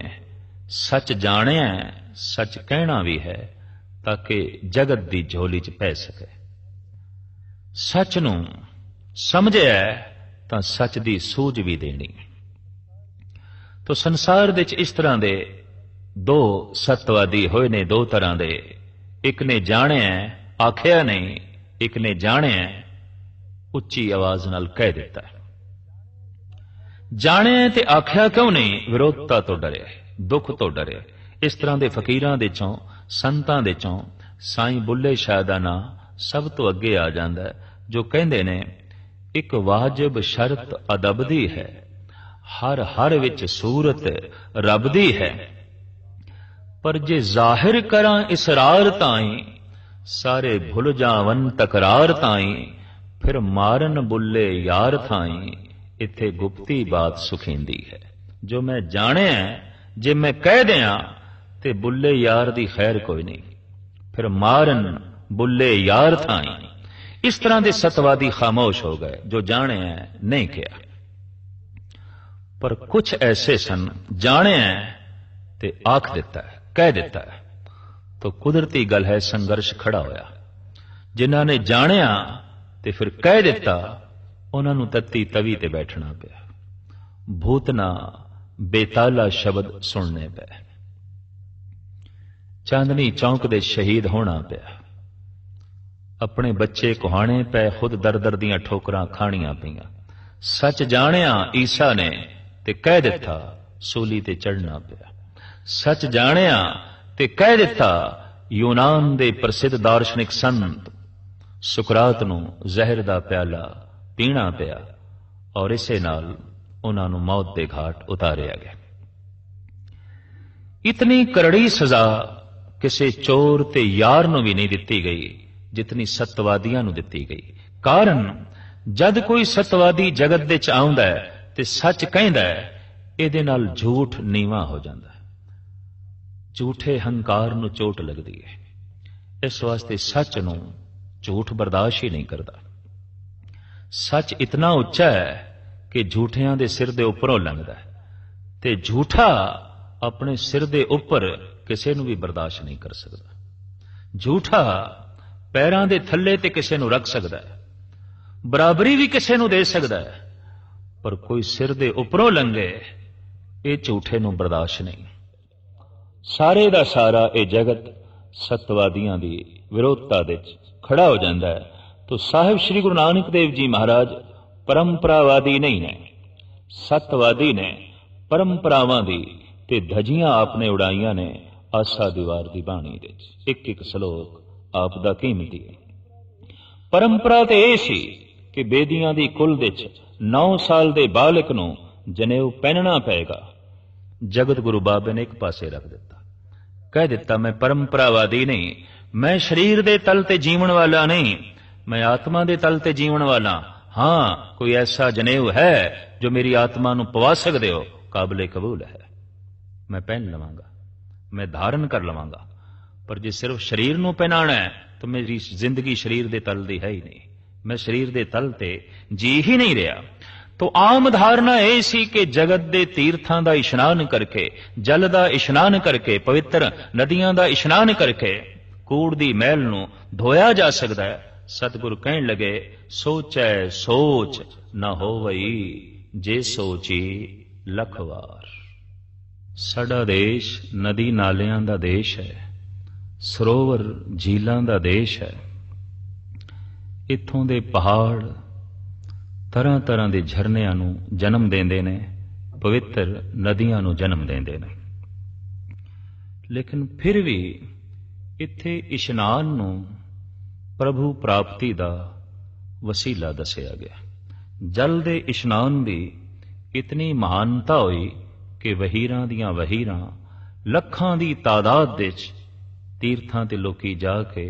ਸੱਚ ਜਾਣਿਆ, ਸੱਚ ਕਹਿਣਾ ਵੀ ਹੈ ਤਾਂ ਕਿ ਜਗਤ ਦੀ ਝੋਲੀ 'ਚ ਪੈ ਸਕੇ। ਸੱਚ ਨੂੰ ਸਮਝਿਆ ਤਾਂ ਸੱਚ ਦੀ ਸੂਝ ਵੀ ਦੇਣੀ। ਤੋ ਸੰਸਾਰ ਦੇ 'ਚ ਇਸ ਤਰ੍ਹਾਂ ਦੇ ਦੋ ਸਤਵਾਦੀ ਹੋਏ ਨੇ, ਦੋ ਤਰ੍ਹਾਂ ਦੇ। ਇੱਕ ਨੇ ਜਾਣਿਆ, ਆਖਿਆ ਨਹੀਂ। ਇੱਕ ਨੇ ਜਾਣਿਆ, ਉੱਚੀ ਆਵਾਜ਼ ਨਾਲ ਕਹਿ ਦਿੱਤਾ। ਜਾਣਿਆ ਤੇ ਆਖਿਆ ਕਿਉਂ ਨਹੀਂ? ਵਿਰੋਧਤਾ ਤੋਂ ਡਰਿਆ, ਦੁੱਖ ਤੋਂ ਡਰਿਆ। ਇਸ ਤਰ੍ਹਾਂ ਦੇ ਫਕੀਰਾਂ ਦੇ ਚੋਂ, ਸੰਤਾਂ ਦੇ ਚੋਂ ਸਾਈਂ ਬੁੱਲੇ ਸ਼ਾਹ ਦਾ ਨਾਂ ਸਭ ਤੋਂ ਅੱਗੇ ਆ ਜਾਂਦਾ, ਜੋ ਕਹਿੰਦੇ ਨੇ ਇੱਕ ਵਾਜਬ ਸ਼ਰਤ ਅਦਬ ਦੀ ਹੈ, ਹਰ ਹਰ ਵਿੱਚ ਸੂਰਤ ਰੱਬ ਦੀ ਹੈ। ਪਰ ਜੇ ਜ਼ਾਹਿਰ ਕਰਾਂ ਇਸਰਾਰ ਤਾਈਂ, ਸਾਰੇ ਭੁੱਲ ਜਾਵਨ ਤਕਰਾਰ ਤਾਈਂ, ਫਿਰ ਮਾਰਨ ਬੁੱਲੇ ਯਾਰ ਥਾਈਂ, ਇੱਥੇ ਗੁਪਤੀ ਬਾਤ ਸੁਖੀਂਦੀ ਹੈ। ਜੋ ਮੈਂ ਜਾਣਿਆ ਜੇ ਮੈਂ ਕਹਿ ਦਿਆਂ ਤੇ ਬੁੱਲੇ ਯਾਰ ਦੀ ਖੈਰ ਕੋਈ ਨਹੀਂ, ਫਿਰ ਮਾਰਨ ਬੁੱਲੇ ਯਾਰ ਥਾਈਂ। ਇਸ ਤਰ੍ਹਾਂ ਦੇ ਸਤਵਾਦੀ ਖਾਮੋਸ਼ ਹੋ ਗਏ, ਜੋ ਜਾਣਿਆ ਨਹੀਂ ਕਿਹਾ। ਪਰ ਕੁਝ ਐਸੇ ਸਨ, ਜਾਣਿਆ ਤੇ ਆਖ ਦਿੱਤਾ, ਕਹਿ ਦਿੱਤਾ। ਤਾਂ ਕੁਦਰਤੀ ਗੱਲ ਹੈ, ਸੰਘਰਸ਼ ਖੜਾ ਹੋਇਆ। ਜਿਨ੍ਹਾਂ ਨੇ ਜਾਣਿਆ ਤੇ ਫਿਰ ਕਹਿ ਦਿੱਤਾ, ਉਹਨਾਂ ਨੂੰ ਤੱਤੀ ਤਵੀ ਤੇ ਬੈਠਣਾ ਪਿਆ, ਭੂਤਨਾ ਬੇਤਾਲਾ ਸ਼ਬਦ ਸੁਣਨੇ ਪਏ, ਚਾਂਦਨੀ ਚੌਂਕ ਦੇ ਸ਼ਹੀਦ ਹੋਣਾ ਪਿਆ, ਆਪਣੇ ਬੱਚੇ ਕੁਹਾਣੇ ਪਏ, ਖੁਦ ਦਰ ਦਰ ਦੀਆਂ ਠੋਕਰਾਂ ਖਾਣੀਆਂ ਪਈਆਂ। ਸੱਚ ਜਾਣਿਆ ਈਸਾ ਨੇ ਤੇ ਕਹਿ ਦਿੱਤਾ, ਸੂਲੀ ਤੇ ਚੜ੍ਹਨਾ ਪਿਆ। ਸੱਚ ਜਾਣਿਆ ਤੇ ਕਹਿ ਦਿੱਤਾ, ਯੂਨਾਨ ਦੇ ਪ੍ਰਸਿੱਧ ਦਾਰਸ਼ਨਿਕ ਸੰਤ ਸੁਕਰਾਤ ਨੂੰ ਜ਼ਹਿਰ ਦਾ ਪਿਆਲਾ ਪੀਣਾ ਪਿਆ, ਔਰ ਇਸੇ ਨਾਲ ਉਹਨਾਂ ਨੂੰ ਮੌਤ ਦੇ ਘਾਟ ਉਤਾਰਿਆ ਗਿਆ। ਇਤਨੀ ਕਰੜੀ ਸਜ਼ਾ ਕਿਸੇ ਚੋਰ ਤੇ ਯਾਰ ਨੂੰ ਵੀ ਨਹੀਂ ਦਿੱਤੀ ਗਈ ਜਿਤਨੀ ਸਤਵਾਦੀਆਂ ਨੂੰ ਦਿੱਤੀ ਗਈ। ਕਾਰਨ, ਜਦ ਕੋਈ ਸਤਵਾਦੀ ਜਗਤ ਦੇ ਚ ਆਉਂਦਾ ਤੇ ਸੱਚ ਕਹਿੰਦਾ, ਇਹਦੇ ਨਾਲ ਝੂਠ ਨੀਵਾਂ ਹੋ ਜਾਂਦਾ, ਝੂਠੇ ਹੰਕਾਰ ਨੂੰ ਚੋਟ ਲੱਗਦੀ ਹੈ। ਇਸ ਵਾਸਤੇ ਸੱਚ ਨੂੰ ਝੂਠ ਬਰਦਾਸ਼ਤ ਹੀ ਨਹੀਂ ਕਰਦਾ। ਸੱਚ ਇਤਨਾ ਉੱਚਾ ਹੈ ਕਿ ਝੂਠਿਆਂ ਦੇ ਸਿਰ ਦੇ ਉੱਪਰੋਂ ਲੰਘਦਾ, ਤੇ ਝੂਠਾ ਆਪਣੇ ਸਿਰ ਦੇ ਉੱਪਰ ਕਿਸੇ ਨੂੰ ਵੀ ਬਰਦਾਸ਼ਤ ਨਹੀਂ ਕਰ ਸਕਦਾ। ਝੂਠਾ ਪੈਰਾਂ ਦੇ ਥੱਲੇ ਤੇ ਕਿਸੇ ਨੂੰ ਰੱਖ ਸਕਦਾ ਹੈ, ਬਰਾਬਰੀ ਵੀ ਕਿਸੇ ਨੂੰ ਦੇ ਸਕਦਾ ਹੈ, ਪਰ ਕੋਈ ਸਿਰ ਦੇ ਉੱਪਰੋਂ ਲੰਘੇ, ਇਹ ਝੂਠੇ ਨੂੰ ਬਰਦਾਸ਼ਤ ਨਹੀਂ। ਸਾਰੇ ਦਾ ਸਾਰਾ ਇਹ ਜਗਤ ਸਤਵਾਦੀਆਂ ਦੀ ਵਿਰੋਧਤਾ ਦੇ ਖੜਾ ਹੋ ਜਾਂਦਾ ਹੈ। तो साहिब श्री गुरु नानक देव जी महाराज परंपरावादी नहीं ने, सतवादी ने। परंपरावां दी ते धजियां आपने उड़ाइयां ने आसा दीवार दी बाणी दे, एक एक सलोक आप दा कीमती है। परंपरा ते ये सी कि बेदियां दी कुल दे 9 साल दे बालक नूं जनेऊ पहनना पेगा। जगत गुरु बाबे ने एक पासे रख दिता, कह दिता मैं परंपरावादी नहीं, मैं शरीर दे तल ते जीवन वाला नहीं, मैं आत्मा दे तल ते जीवन वाला। हाँ, कोई ऐसा जनेऊ है जो मेरी आत्मा नूं पवा सकदे हो, काबिले कबूल है, मैं पहन लवांगा, मैं धारण कर लवांगा। पर जे सिर्फ शरीर नूं पहनाना है तो मेरी जिंदगी शरीर दे तल दी है ही नहीं, मैं शरीर दे तल ते जी ही नहीं रहा। तो आम धारणा यह सी कि जगत दे तीर्थां दा इशनान करके, जल दा इशनान करके, पवित्र नदियां दा इशनान करके कूड़ दी मैल नूं धोया जा सकदा है। सतगुरु कहन लगे, सोचै सोच न होवई, जे सोची लख वार। साडा देश नदी नालियां दा देश है, सरोवर झीलां दा देश है। इत्थों दे पहाड़ तरह तरह के झरनियां नूं जन्म देंदे ने, पवित्र नदियां नूं जन्म देंदे ने। लेकिन फिर भी इत्थे इशनान नूं प्रभु प्राप्ति का वसीला दसिया गया। जल दे इशनान दी इतनी महानता हुई कि वहीरां दियां वहीरां लखां दी तादाद विच तीर्थां ते लोकी जाके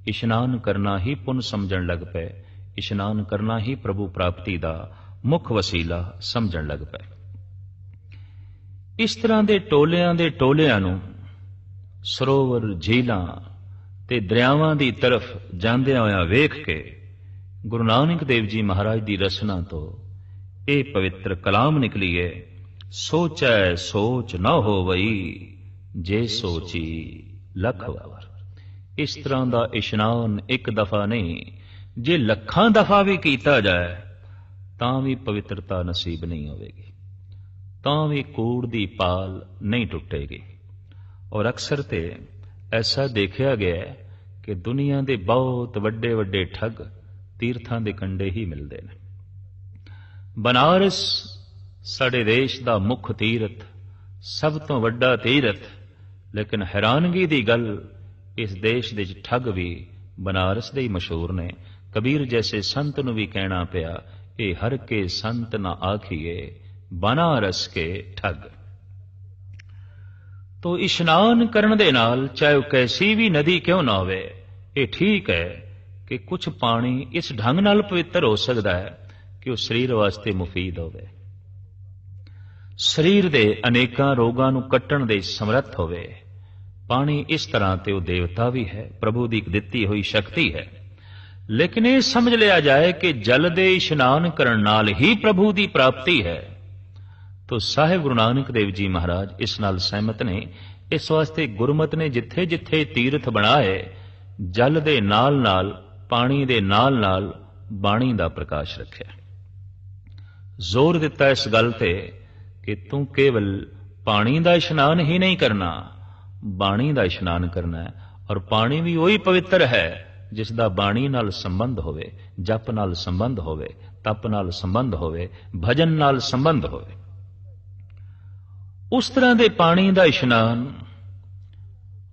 इशनान करना ही पुन समझण लग पए, इशनान करना ही प्रभु प्राप्ति दा मुख वसीला समझण लग पए। इस तरह दे टोलियां नूं ਸਰੋਵਰ ਝੀਲਾਂ ਤੇ ਦਰਿਆਵਾਂ ਦੀ ਤਰਫ ਜਾਂਦਿਆਂ ਹੋਇਆਂ ਵੇਖ ਕੇ ਗੁਰੂ ਨਾਨਕ ਦੇਵ ਜੀ ਮਹਾਰਾਜ ਦੀ ਰਸਨਾ ਤੋਂ ਇਹ ਪਵਿੱਤਰ ਕਲਾਮ ਨਿਕਲੀ ਹੈ, ਸੋਚੈ ਸੋਚ ਨਾ ਹੋਵਈ ਜੇ ਸੋਚੀ ਲੱਖ ਵਾਰ। ਇਸ ਤਰ੍ਹਾਂ ਦਾ ਇਸ਼ਨਾਨ ਇੱਕ ਦਫਾ ਨਹੀਂ, ਜੇ ਲੱਖਾਂ ਦਫਾ ਵੀ ਕੀਤਾ ਜਾਏ ਤਾਂ ਵੀ ਪਵਿੱਤਰਤਾ ਨਸੀਬ ਨਹੀਂ ਹੋਵੇਗੀ, ਤਾਂ ਵੀ ਕੂੜ ਦੀ ਪਾਲ ਨਹੀਂ ਟੁੱਟੇਗੀ। और अक्सर तो ऐसा देखा गया है कि दुनिया के बहुत वड्डे वड्डे ठग तीर्थां दे कंडे ही मिलते हैं। बनारस साडे देश का मुख तीर्थ, सब तो वड्डा तीर्थ, लेकिन हैरानगी की गल इस देश दे ठग भी बनारस दे ही मशहूर ने। कबीर जैसे संत नूं भी कहना पिया, ये हर के संत ना आखिए बनारस के ठग। तो इशनान करन दे नाल चाहे कैसी भी नदी क्यों ना होवे, ये ठीक है कि कुछ पानी इस ढंग नाल पवित्र हो सकता है कि वह शरीर वास्ते मुफीद होवे, शरीर दे अनेकां रोगां नूं कट्टण दे समर्थ होवे। पानी इस तरह ते वह देवता भी है, प्रभु दी दित्ती हुई शक्ति है। लेकिन ये समझ लिया जाए कि जल दे इशनान करन नाल ही प्रभु दी प्राप्ति है, तो साहिब गुरु नानक देव जी महाराज इस नाल सहमत ने। इस वास्ते गुरमत ने जिथे जिथे तीर्थ बनाए, जल दे नाल नाल पानी दे नाल नाल बाणी दा प्रकाश रखिया। जोर दिता इस गल ते कि तू केवल पानी दा इशनान ही नहीं करना, बाणी दा इशनान करना है। और पानी भी वही पवित्र है जिसदा बाणी नाल संबंध होवे, जप नाल संबंध होवे, तप नाल संबंध होवे, भजन नाल संबंध होवे। उस तरह के पानी का इशनान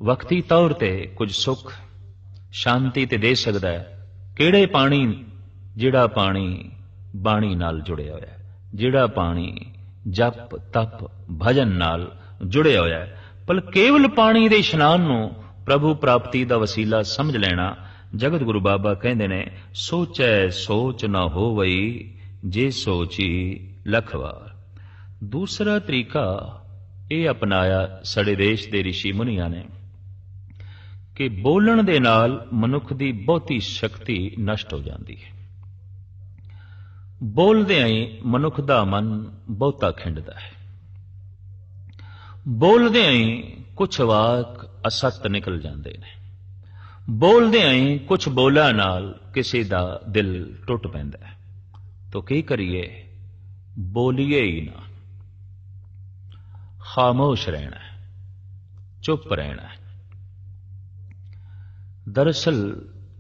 वक्ती तौर पर कुछ सुख शांति ते दे सकता है। किहड़े पानी? जिहड़ा पानी बाणी नाल जुड़िया होया, जिहड़ा पानी जप तप भजन नाल जुड़िया होया है। पर केवल पानी के इशनान नूं प्रभु प्राप्ति का वसीला समझ लेना, जगत गुरु बाबा कहते ने, सोचै सोच ना होवई जे सोची लख वार। दूसरा तरीका ये अपनाया साडे देश के ऋषि मुनिया ने कि बोलण दे नाल मनुख की बहुती शक्ति नष्ट हो जाती है। बोलदे ही मनुख का मन बहुता खिंडदा है, बोलदे ही कुछ वाक असत निकल जाते हैं, बोलदे ही कुछ बोला नाल किसी का दिल टुट पैंदा है। तो की करिए? बोलीए ही ना, खामोश रहना है, चुप रहना है। दरअसल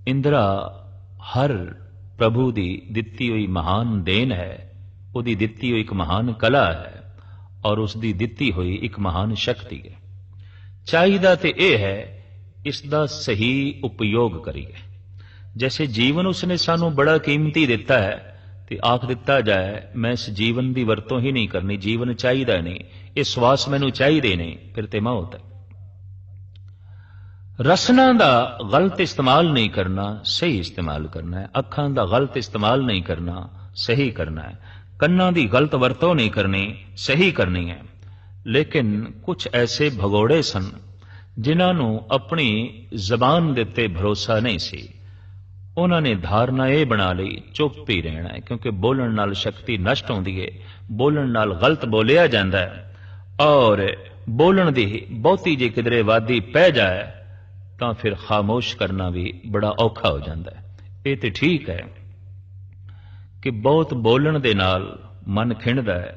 इंदिरा हर प्रभु दी दित्ती हुई महान देन है, उदी दित्ती हुई एक महान कला है और उसकी दित्ती हुई एक महान शक्ति है। चाहिदा ते यह है इसका सही उपयोग करिए। जैसे जीवन उसने सानू बड़ा कीमती दिता है ते आख दिता जाए मैं इस जीवन की वरतों ही नहीं करनी, जीवन चाहिदा नहीं, ये श्वास मैनू चाहिए नहीं, फिर ते मौत है। रसना का गलत इस्तेमाल नहीं करना, सही इस्तेमाल करना है। अखां का गलत इस्तेमाल नहीं करना, सही करना है। कन्ना की गलत वरतों नहीं करनी, सही करनी है। लेकिन कुछ ऐसे भगोड़े सन जिन्होंने अपनी जबान दे उत्ते भरोसा नहीं सी, उन्होंने धारणा यह बना ली चुप ही रहना है, क्योंकि बोलण नाल शक्ति नष्ट होती है, बोलण नाल गलत बोलिया जाता है और बोलण दी बहुती जे किधरे वादी पै जाए तो फिर खामोश करना भी बड़ा औखा हो जाता है। ये तो ठीक है कि बहुत बोलण दे नाल मन खिंडदा है,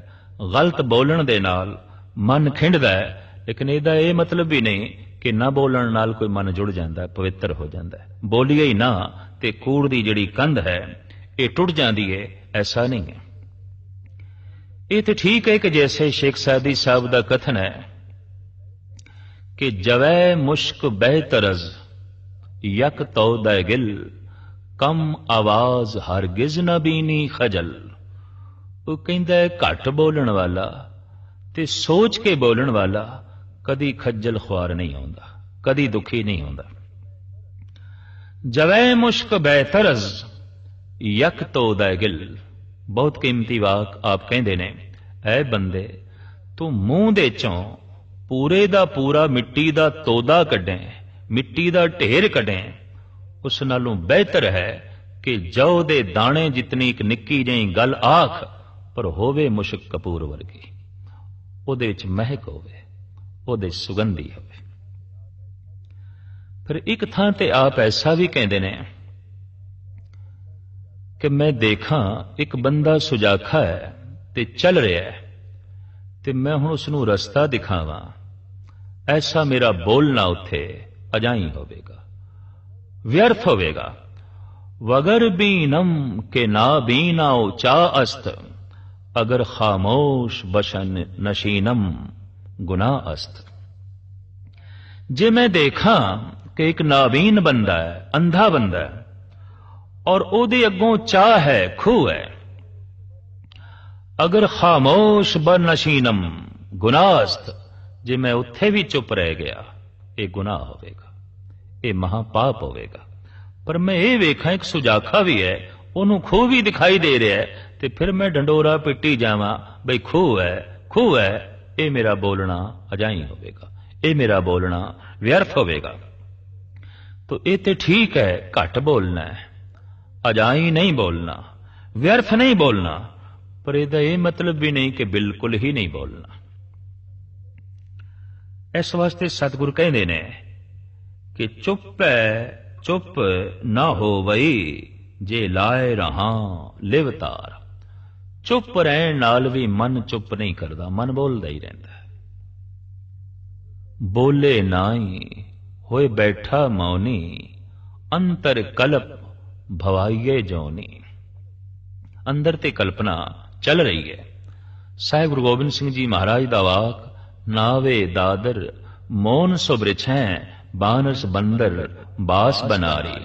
गलत बोलण दे नाल मन खिंडदा है, लेकिन इहदा ये मतलब भी नहीं कि ना बोलण नाल कोई मन जुड़ जाता है, पवित्र हो जाता है। बोलिए ही ना ते कूड़ दी जिहड़ी कंध है ये टुट जाती है, ऐसा नहीं है। ये तो ठीक है कि जैसे शेख सादी साहब का कथन है कि जवै मुश्क बेहतरज यक तौदा गिल कम आवाज हरगिज न बीनी खजल। ਉਹ ਕਹਿੰਦਾ ਹੈ ਘੱਟ ਬੋਲਣ ਵਾਲਾ ਤੇ ਸੋਚ ਕੇ ਬੋਲਣ ਵਾਲਾ ਕਦੀ ਖੱਜਲ ਖੁਆਰ ਨਹੀਂ ਆਉਂਦਾ, ਕਦੀ ਦੁਖੀ ਨਹੀਂ ਹੁੰਦਾ। ਜਵੈ ਮੁਸ਼ਕ ਬੈਤਰਜ਼ ਯਕ ਤੋਦਾ ਗਿਲ। ਬਹੁਤ ਕੀਮਤੀ ਵਾਕ ਆਪ ਕਹਿੰਦੇ ਨੇ, ਐ ਬੰਦੇ ਤੂੰ ਮੂੰਹ ਦੇ ਚੋਂ ਪੂਰੇ ਦਾ ਪੂਰਾ ਮਿੱਟੀ ਦਾ ਤੋਦਾ ਕੱਢੇ, ਮਿੱਟੀ ਦਾ ਢੇਰ ਕੱਢੇ, ਉਸ ਨਾਲੋਂ ਬਿਹਤਰ ਹੈ ਕਿ ਜੌ ਦੇ ਦਾਣੇ ਜਿਤਨੀ ਇੱਕ ਨਿੱਕੀ ਜਿਹੀ ਗੱਲ ਆਖ, ਪਰ ਹੋਵੇ ਮੁਸ਼ਕ ਕਪੂਰ ਵਰਗੀ, ਉਹਦੇ ਵਿੱਚ ਮਹਿਕ ਹੋਵੇ, ਉਹਦੇ ਸੁਗੰਧੀ ਹੋਵੇ। ਫਿਰ ਇੱਕ ਥਾਂ ਤੇ ਆਪ ਐਸਾ ਵੀ ਕਹਿੰਦੇ ਨੇ ਕਿ ਮੈਂ ਦੇਖਾਂ ਇੱਕ ਬੰਦਾ ਸੁਜਾਖਾ ਹੈ ਤੇ ਚੱਲ ਰਿਹਾ ਹੈ, ਤੇ ਮੈਂ ਹੁਣ ਉਸ ਨੂੰ ਰਸਤਾ ਦਿਖਾਵਾਂ, ਐਸਾ ਮੇਰਾ ਬੋਲਣਾ ਉੱਥੇ ਅਜਾਈ ਹੋਵੇਗਾ, ਵਿਅਰਥ ਹੋਵੇਗਾ। ਵਗਰ ਬੀਨਮ ਕੇ ਨਾ ਬੀਨਾਓ ਚਾ ਅਸਤ, ਅਗਰ ਖਾਮੋਸ਼ ਬਸ਼ਨ ਨਸ਼ੀਨਮ ਗੁਨਾਹ ਅਸਤ। ਜੇ ਮੈਂ ਦੇਖਾਂ ਕਿ ਇੱਕ ਨਾਬੀਨ ਬੰਦਾ ਹੈ, ਅੰਧਾ ਬੰਦਾ ਹੈ, ਔਰ ਉਹਦੇ ਅੱਗੋਂ ਚਾਹ ਹੈ, ਖੂਹ ਹੈ, ਅਗਰ ਖਾਮੋਸ਼ ਬਨਸ਼ੀਨਮ ਗੁਨਾਹਸਤ, ਜੇ ਮੈਂ ਉੱਥੇ ਵੀ ਚੁੱਪ ਰਹਿ ਗਿਆ, ਇਹ ਗੁਨਾਹ ਹੋਵੇਗਾ, ਇਹ ਮਹਾਪਾਪ ਹੋਵੇਗਾ। ਪਰ ਮੈਂ ਇਹ ਵੇਖਾਂ ਇੱਕ ਸੁਜਾਖਾ ਵੀ ਹੈ, ਉਹਨੂੰ ਖੂਹ ਵੀ ਦਿਖਾਈ ਦੇ ਰਿਹਾ ਹੈ, ਤੇ ਫਿਰ ਮੈਂ ਢੰਡੋਰਾ ਪਿੱਟੀ ਜਾਵਾਂ ਬਈ ਖੂਹ ਹੈ, ਖੂਹ ਹੈ, ਇਹ ਮੇਰਾ ਬੋਲਣਾ ਅਜਾਈ ਹੋਵੇਗਾ, ਇਹ ਮੇਰਾ ਬੋਲਣਾ ਵਿਅਰਥ ਹੋਵੇਗਾ। तो ये तो ठीक है, घट बोलना है, अजाई नहीं बोलना, व्यर्थ नहीं बोलना, पर इसका यह मतलब भी नहीं कि बिल्कुल ही नहीं बोलना। इस वास्ते सतगुरु कहते ने कि चुप है चुप ना हो वही, जे लाए रहा लिवतार। चुप रहन नाल भी मन चुप नहीं करता, मन बोलता ही रहता है। बोले नाई होए बैठा मौनी, अंतर कल्प भवाइये जोनी। अंदर ते कल्पना चल रही है। साहिब गुरु गोबिंद सिंह जी महाराज दा वाक, नावे दादर मौन सुबरिछैं बानस बंदर बास बनारी।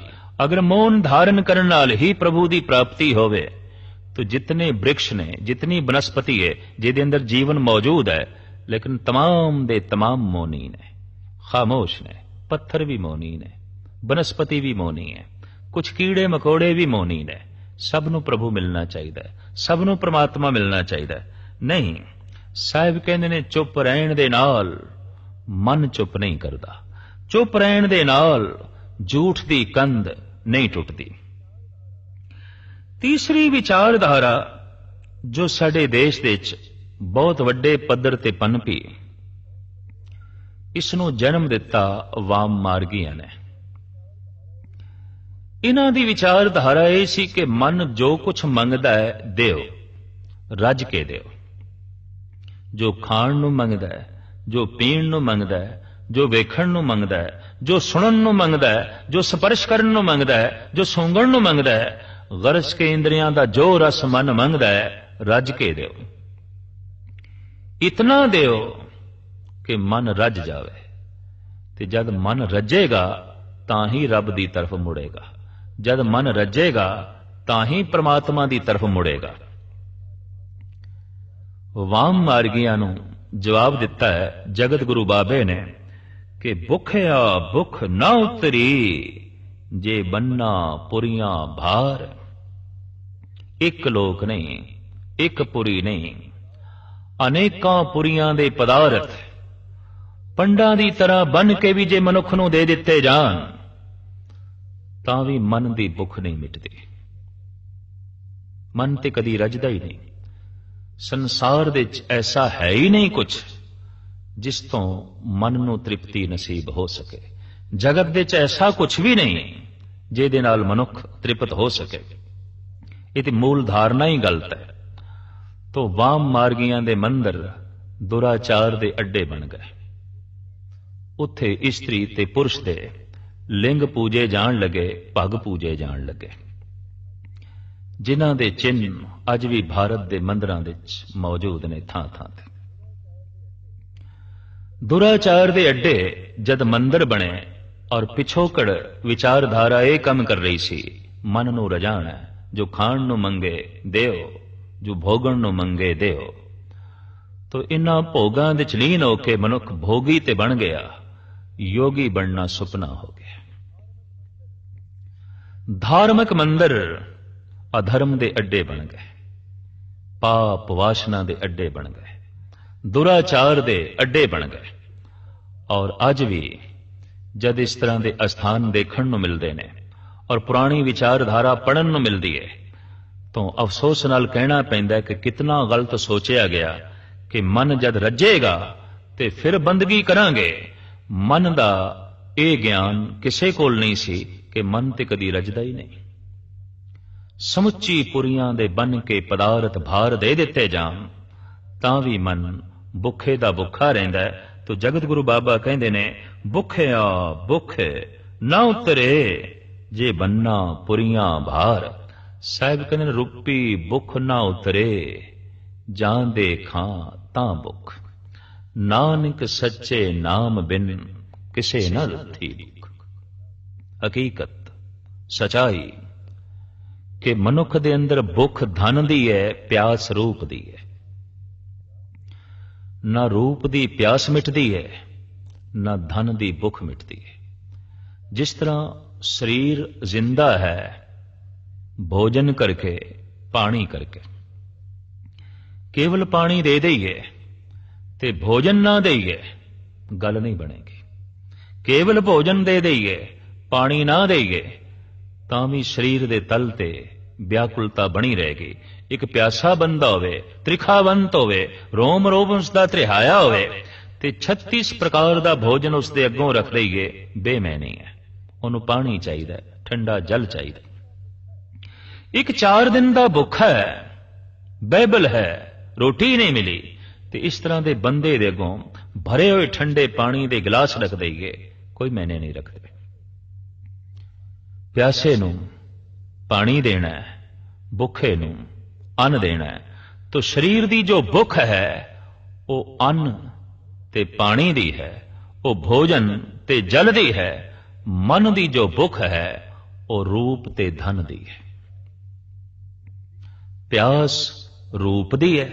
अगर मौन धारण करने नाल ही प्रभु की प्राप्ति होवे, तो जितने वृक्ष ने, जितनी वनस्पति है जिहदे अंदर जीवन मौजूद है, लेकिन तमाम दे तमाम मौनी ने, खामोश ने। पत्थर भी मौनी ने, वनस्पति भी मौनी है, कुछ कीड़े मकोड़े भी मौनी ने। सबनों प्रभु मिलना चाहिए, सबनों परमात्मा मिलना चाहिए। नहीं, साहिब कहते ने चुप रहन दे नाल मन चुप नहीं करता, चुप रहन दे नाल झूठ दी कंध नहीं टुटती। तीसरी विचारधारा जो साडे देश दे विच बहुत वड्डे पद्धर ते पनपी, इसनों जन्म दिता वाम मार्गियां ने। इन्हां दी विचारधारा यह सी कि मन जो कुछ मंगदा है दिओ, रज के दिओ। जो खाण नूं मंगदा है, जो पीण नूं मंगदा है, जो वेखण नूं मंगदा है, जो सुणन नूं मंगदा है, जो स्पर्श करन नूं मंगदा है, जो सूंघण नूं मंगदा है, गरज के इंद्रियां दा जो रस मन मंगदा है, रज के दिओ। इतना दिओ कि मन रज जावे। ते जद मन रजेगा तां ही रब दी तरफ मुड़ेगा, जद मन रजेगा तां ही परमात्मा दी तरफ मुड़ेगा। वाम मार्गियां नूं जवाब दिता है जगत गुरु बाबे ने कि भुखया भुख ना उतरी, जे बन्ना पुरियां भार। एक लोक नहीं, एक पुरी नहीं, अनेकां पुरियां दे पदार्थ पंडा दी तरह बन के भी जे मनुख नूं दे दिते जान, तां भी मन दी भुख नहीं मिटदी। मन ते कदी रजदा ही नहीं। संसार दे विच ऐसा है ही नहीं कुछ जिस तो मन नूं तृप्ति नसीब हो सके। जगत दे विच ऐसा कुछ भी नहीं जिहदे नाल मनुख तृप्त हो सके। ये ते मूल धारणा ही गलत है। तो वाम मार्गियां दे मंदिर दुराचार दे अड्डे बन गए। उत्थे इस्त्री ते पुरुष दे लिंग पूजे जान लगे, भग पूजे जान लगे, जिन्हां दे चिन्ह अज भी भारत दे मंदिरां विच मौजूद ने थां थां ते। दुराचार दे अड्डे जद मंदिर बने और पिछोकड़ विचारधारा ये कम कर रही सी, मन नूं रजाना, जो खाण नूं मंगे देओ, ਜੋ ਭੋਗਣ ਨੂੰ ਮੰਗੇ ਦਿਓ। ਤੋ ਇਨ੍ਹਾਂ ਭੋਗਾਂ ਦੇ ਚ ਲੀਨ ਹੋ ਕੇ ਮਨੁੱਖ ਭੋਗੀ ਤੇ ਬਣ ਗਿਆ, ਯੋਗੀ ਬਣਨਾ ਸੁਪਨਾ ਹੋ ਗਿਆ। ਧਾਰਮਿਕ ਮੰਦਰ ਅਧਰਮ ਦੇ ਅੱਡੇ ਬਣ ਗਏ, ਪਾਪ ਵਾਸ਼ਨਾ ਦੇ ਅੱਡੇ ਬਣ ਗਏ, ਦੁਰਾਚਾਰ ਦੇ ਅੱਡੇ ਬਣ ਗਏ। ਔਰ ਅੱਜ ਵੀ ਜਦ ਇਸ ਤਰ੍ਹਾਂ ਦੇ ਅਸਥਾਨ ਦੇਖਣ ਨੂੰ ਮਿਲਦੇ ਨੇ ਔਰ ਪੁਰਾਣੀ ਵਿਚਾਰਧਾਰਾ ਪੜ੍ਹਨ ਨੂੰ ਮਿਲਦੀ ਹੈ, ਤਾਂ ਅਫਸੋਸ ਨਾਲ ਕਹਿਣਾ ਪੈਂਦਾ ਹੈ ਕਿ ਕਿਤਨਾ ਗਲਤ ਸੋਚਿਆ ਗਿਆ ਕਿ ਮਨ ਜਦ ਰੱਜੇਗਾ ਤੇ ਫਿਰ ਬੰਦਗੀ ਕਰਾਂਗੇ। ਮਨ ਦਾ ਇਹ ਗਿਆਨ ਕਿਸੇ ਕੋਲ ਨਹੀਂ ਸੀ ਕਿ ਮਨ ਤੇ ਕਦੀ ਰੱਜਦਾ ਹੀ ਨਹੀਂ। ਸਮੁੱਚੀ ਪੁਰੀਆਂ ਦੇ ਬਨ ਕੇ ਪਦਾਰਥ ਭਾਰ ਦੇ ਦਿੱਤੇ ਜਾਣ ਤਾਂ ਵੀ ਮਨ ਭੁੱਖੇ ਦਾ ਭੁੱਖਾ ਰਹਿੰਦਾ ਹੈ। ਤੋ ਜਗਤ ਗੁਰੂ ਬਾਬਾ ਕਹਿੰਦੇ ਨੇ, ਭੁੱਖਿਆ ਭੁੱਖ ਨਾ ਉਤਰੇ ਜੇ ਬੰਨਾ ਪੁਰੀਆਂ ਭਾਰ। ਸਾਹਿਬ ਕਹਿੰਦੇ ਨੇ, ਰੂਪੀ ਭੁੱਖ ਨਾ ਉਤਰੇ ਜਾਂ ਦੇ ਖਾਂ ਤਾਂ ਭੁੱਖ। ਨਾਨਕ ਸੱਚੇ ਨਾਮ ਬਿਨ ਕਿਸੇ ਨਾ ਲੱਥੀ ਭੁੱਖ। ਹਕੀਕਤ ਸਚਾਈ ਕਿ ਮਨੁੱਖ ਦੇ ਅੰਦਰ ਭੁੱਖ ਧਨ ਦੀ ਹੈ, ਪਿਆਸ ਰੂਪ ਦੀ ਹੈ। ਨਾ ਰੂਪ ਦੀ ਪਿਆਸ ਮਿਟਦੀ ਹੈ, ਨਾ ਧਨ ਦੀ ਭੁੱਖ ਮਿਟਦੀ ਹੈ। ਜਿਸ ਤਰ੍ਹਾਂ ਸਰੀਰ ਜ਼ਿੰਦਾ ਹੈ ਭੋਜਨ ਕਰਕੇ, ਪਾਣੀ ਕਰਕੇ। ਕੇਵਲ ਪਾਣੀ ਦੇ ਦਈਏ ਤੇ ਭੋਜਨ ਨਾ ਦੇਈਏ, ਗੱਲ ਨਹੀਂ ਬਣੇਗੀ। ਕੇਵਲ ਭੋਜਨ ਦੇ ਦਈਏ, ਪਾਣੀ ਨਾ ਦੇਈਏ, ਤਾਂ ਵੀ ਸਰੀਰ ਦੇ ਤਲ ਤੇ ਵਿਆਕੁਲਤਾ ਬਣੀ ਰਹੇਗੀ। ਇੱਕ ਪਿਆਸਾ ਬੰਦਾ ਹੋਵੇ, ਤ੍ਰਿਖਾਵੰਤ ਹੋਵੇ, ਰੋਮ ਰੋਮ ਉਸ ਦਾ ਤ੍ਰਿਹਾਇਆ ਹੋਵੇ ਤੇ 36 ਪ੍ਰਕਾਰ ਦਾ ਭੋਜਨ ਉਸ ਦੇ ਅੱਗੋਂ ਰੱਖ ਲਈਏ, ਬੇਮੈਨੀ ਹੈ। ਉਹਨੂੰ ਪਾਣੀ ਚਾਹੀਦਾ, ਠੰਡਾ ਜਲ ਚਾਹੀਦਾ। ਇੱਕ 4 ਦਿਨ ਦਾ ਭੁੱਖਾ ਹੈ, ਬਾਈਬਲ ਹੈ, ਰੋਟੀ ਨਹੀਂ ਮਿਲੀ, ਤੇ ਇਸ ਤਰ੍ਹਾਂ ਦੇ ਬੰਦੇ ਦੇ ਅੱਗੋਂ ਭਰੇ ਹੋਏ ਠੰਡੇ ਪਾਣੀ ਦੇ ਗਲਾਸ ਰੱਖ ਦਈਏ, ਕੋਈ ਮੈਨੇ ਨਹੀਂ ਰੱਖਦੇ। ਪਿਆਸੇ ਨੂੰ ਪਾਣੀ ਦੇਣਾ ਹੈ, ਭੁੱਖੇ ਨੂੰ ਅੰਨ ਦੇਣਾ ਹੈ। ਤੋ ਸਰੀਰ ਦੀ ਜੋ ਭੁੱਖ ਹੈ ਉਹ ਅੰਨ ਤੇ ਪਾਣੀ ਦੀ ਹੈ, ਉਹ ਭੋਜਨ ਤੇ ਜਲ ਦੀ ਹੈ। ਮਨ ਦੀ ਜੋ ਭੁੱਖ ਹੈ ਉਹ ਰੂਪ ਤੇ ਧਨ ਦੀ ਹੈ। ਪਿਆਸ ਰੂਪ ਦੀ ਹੈ,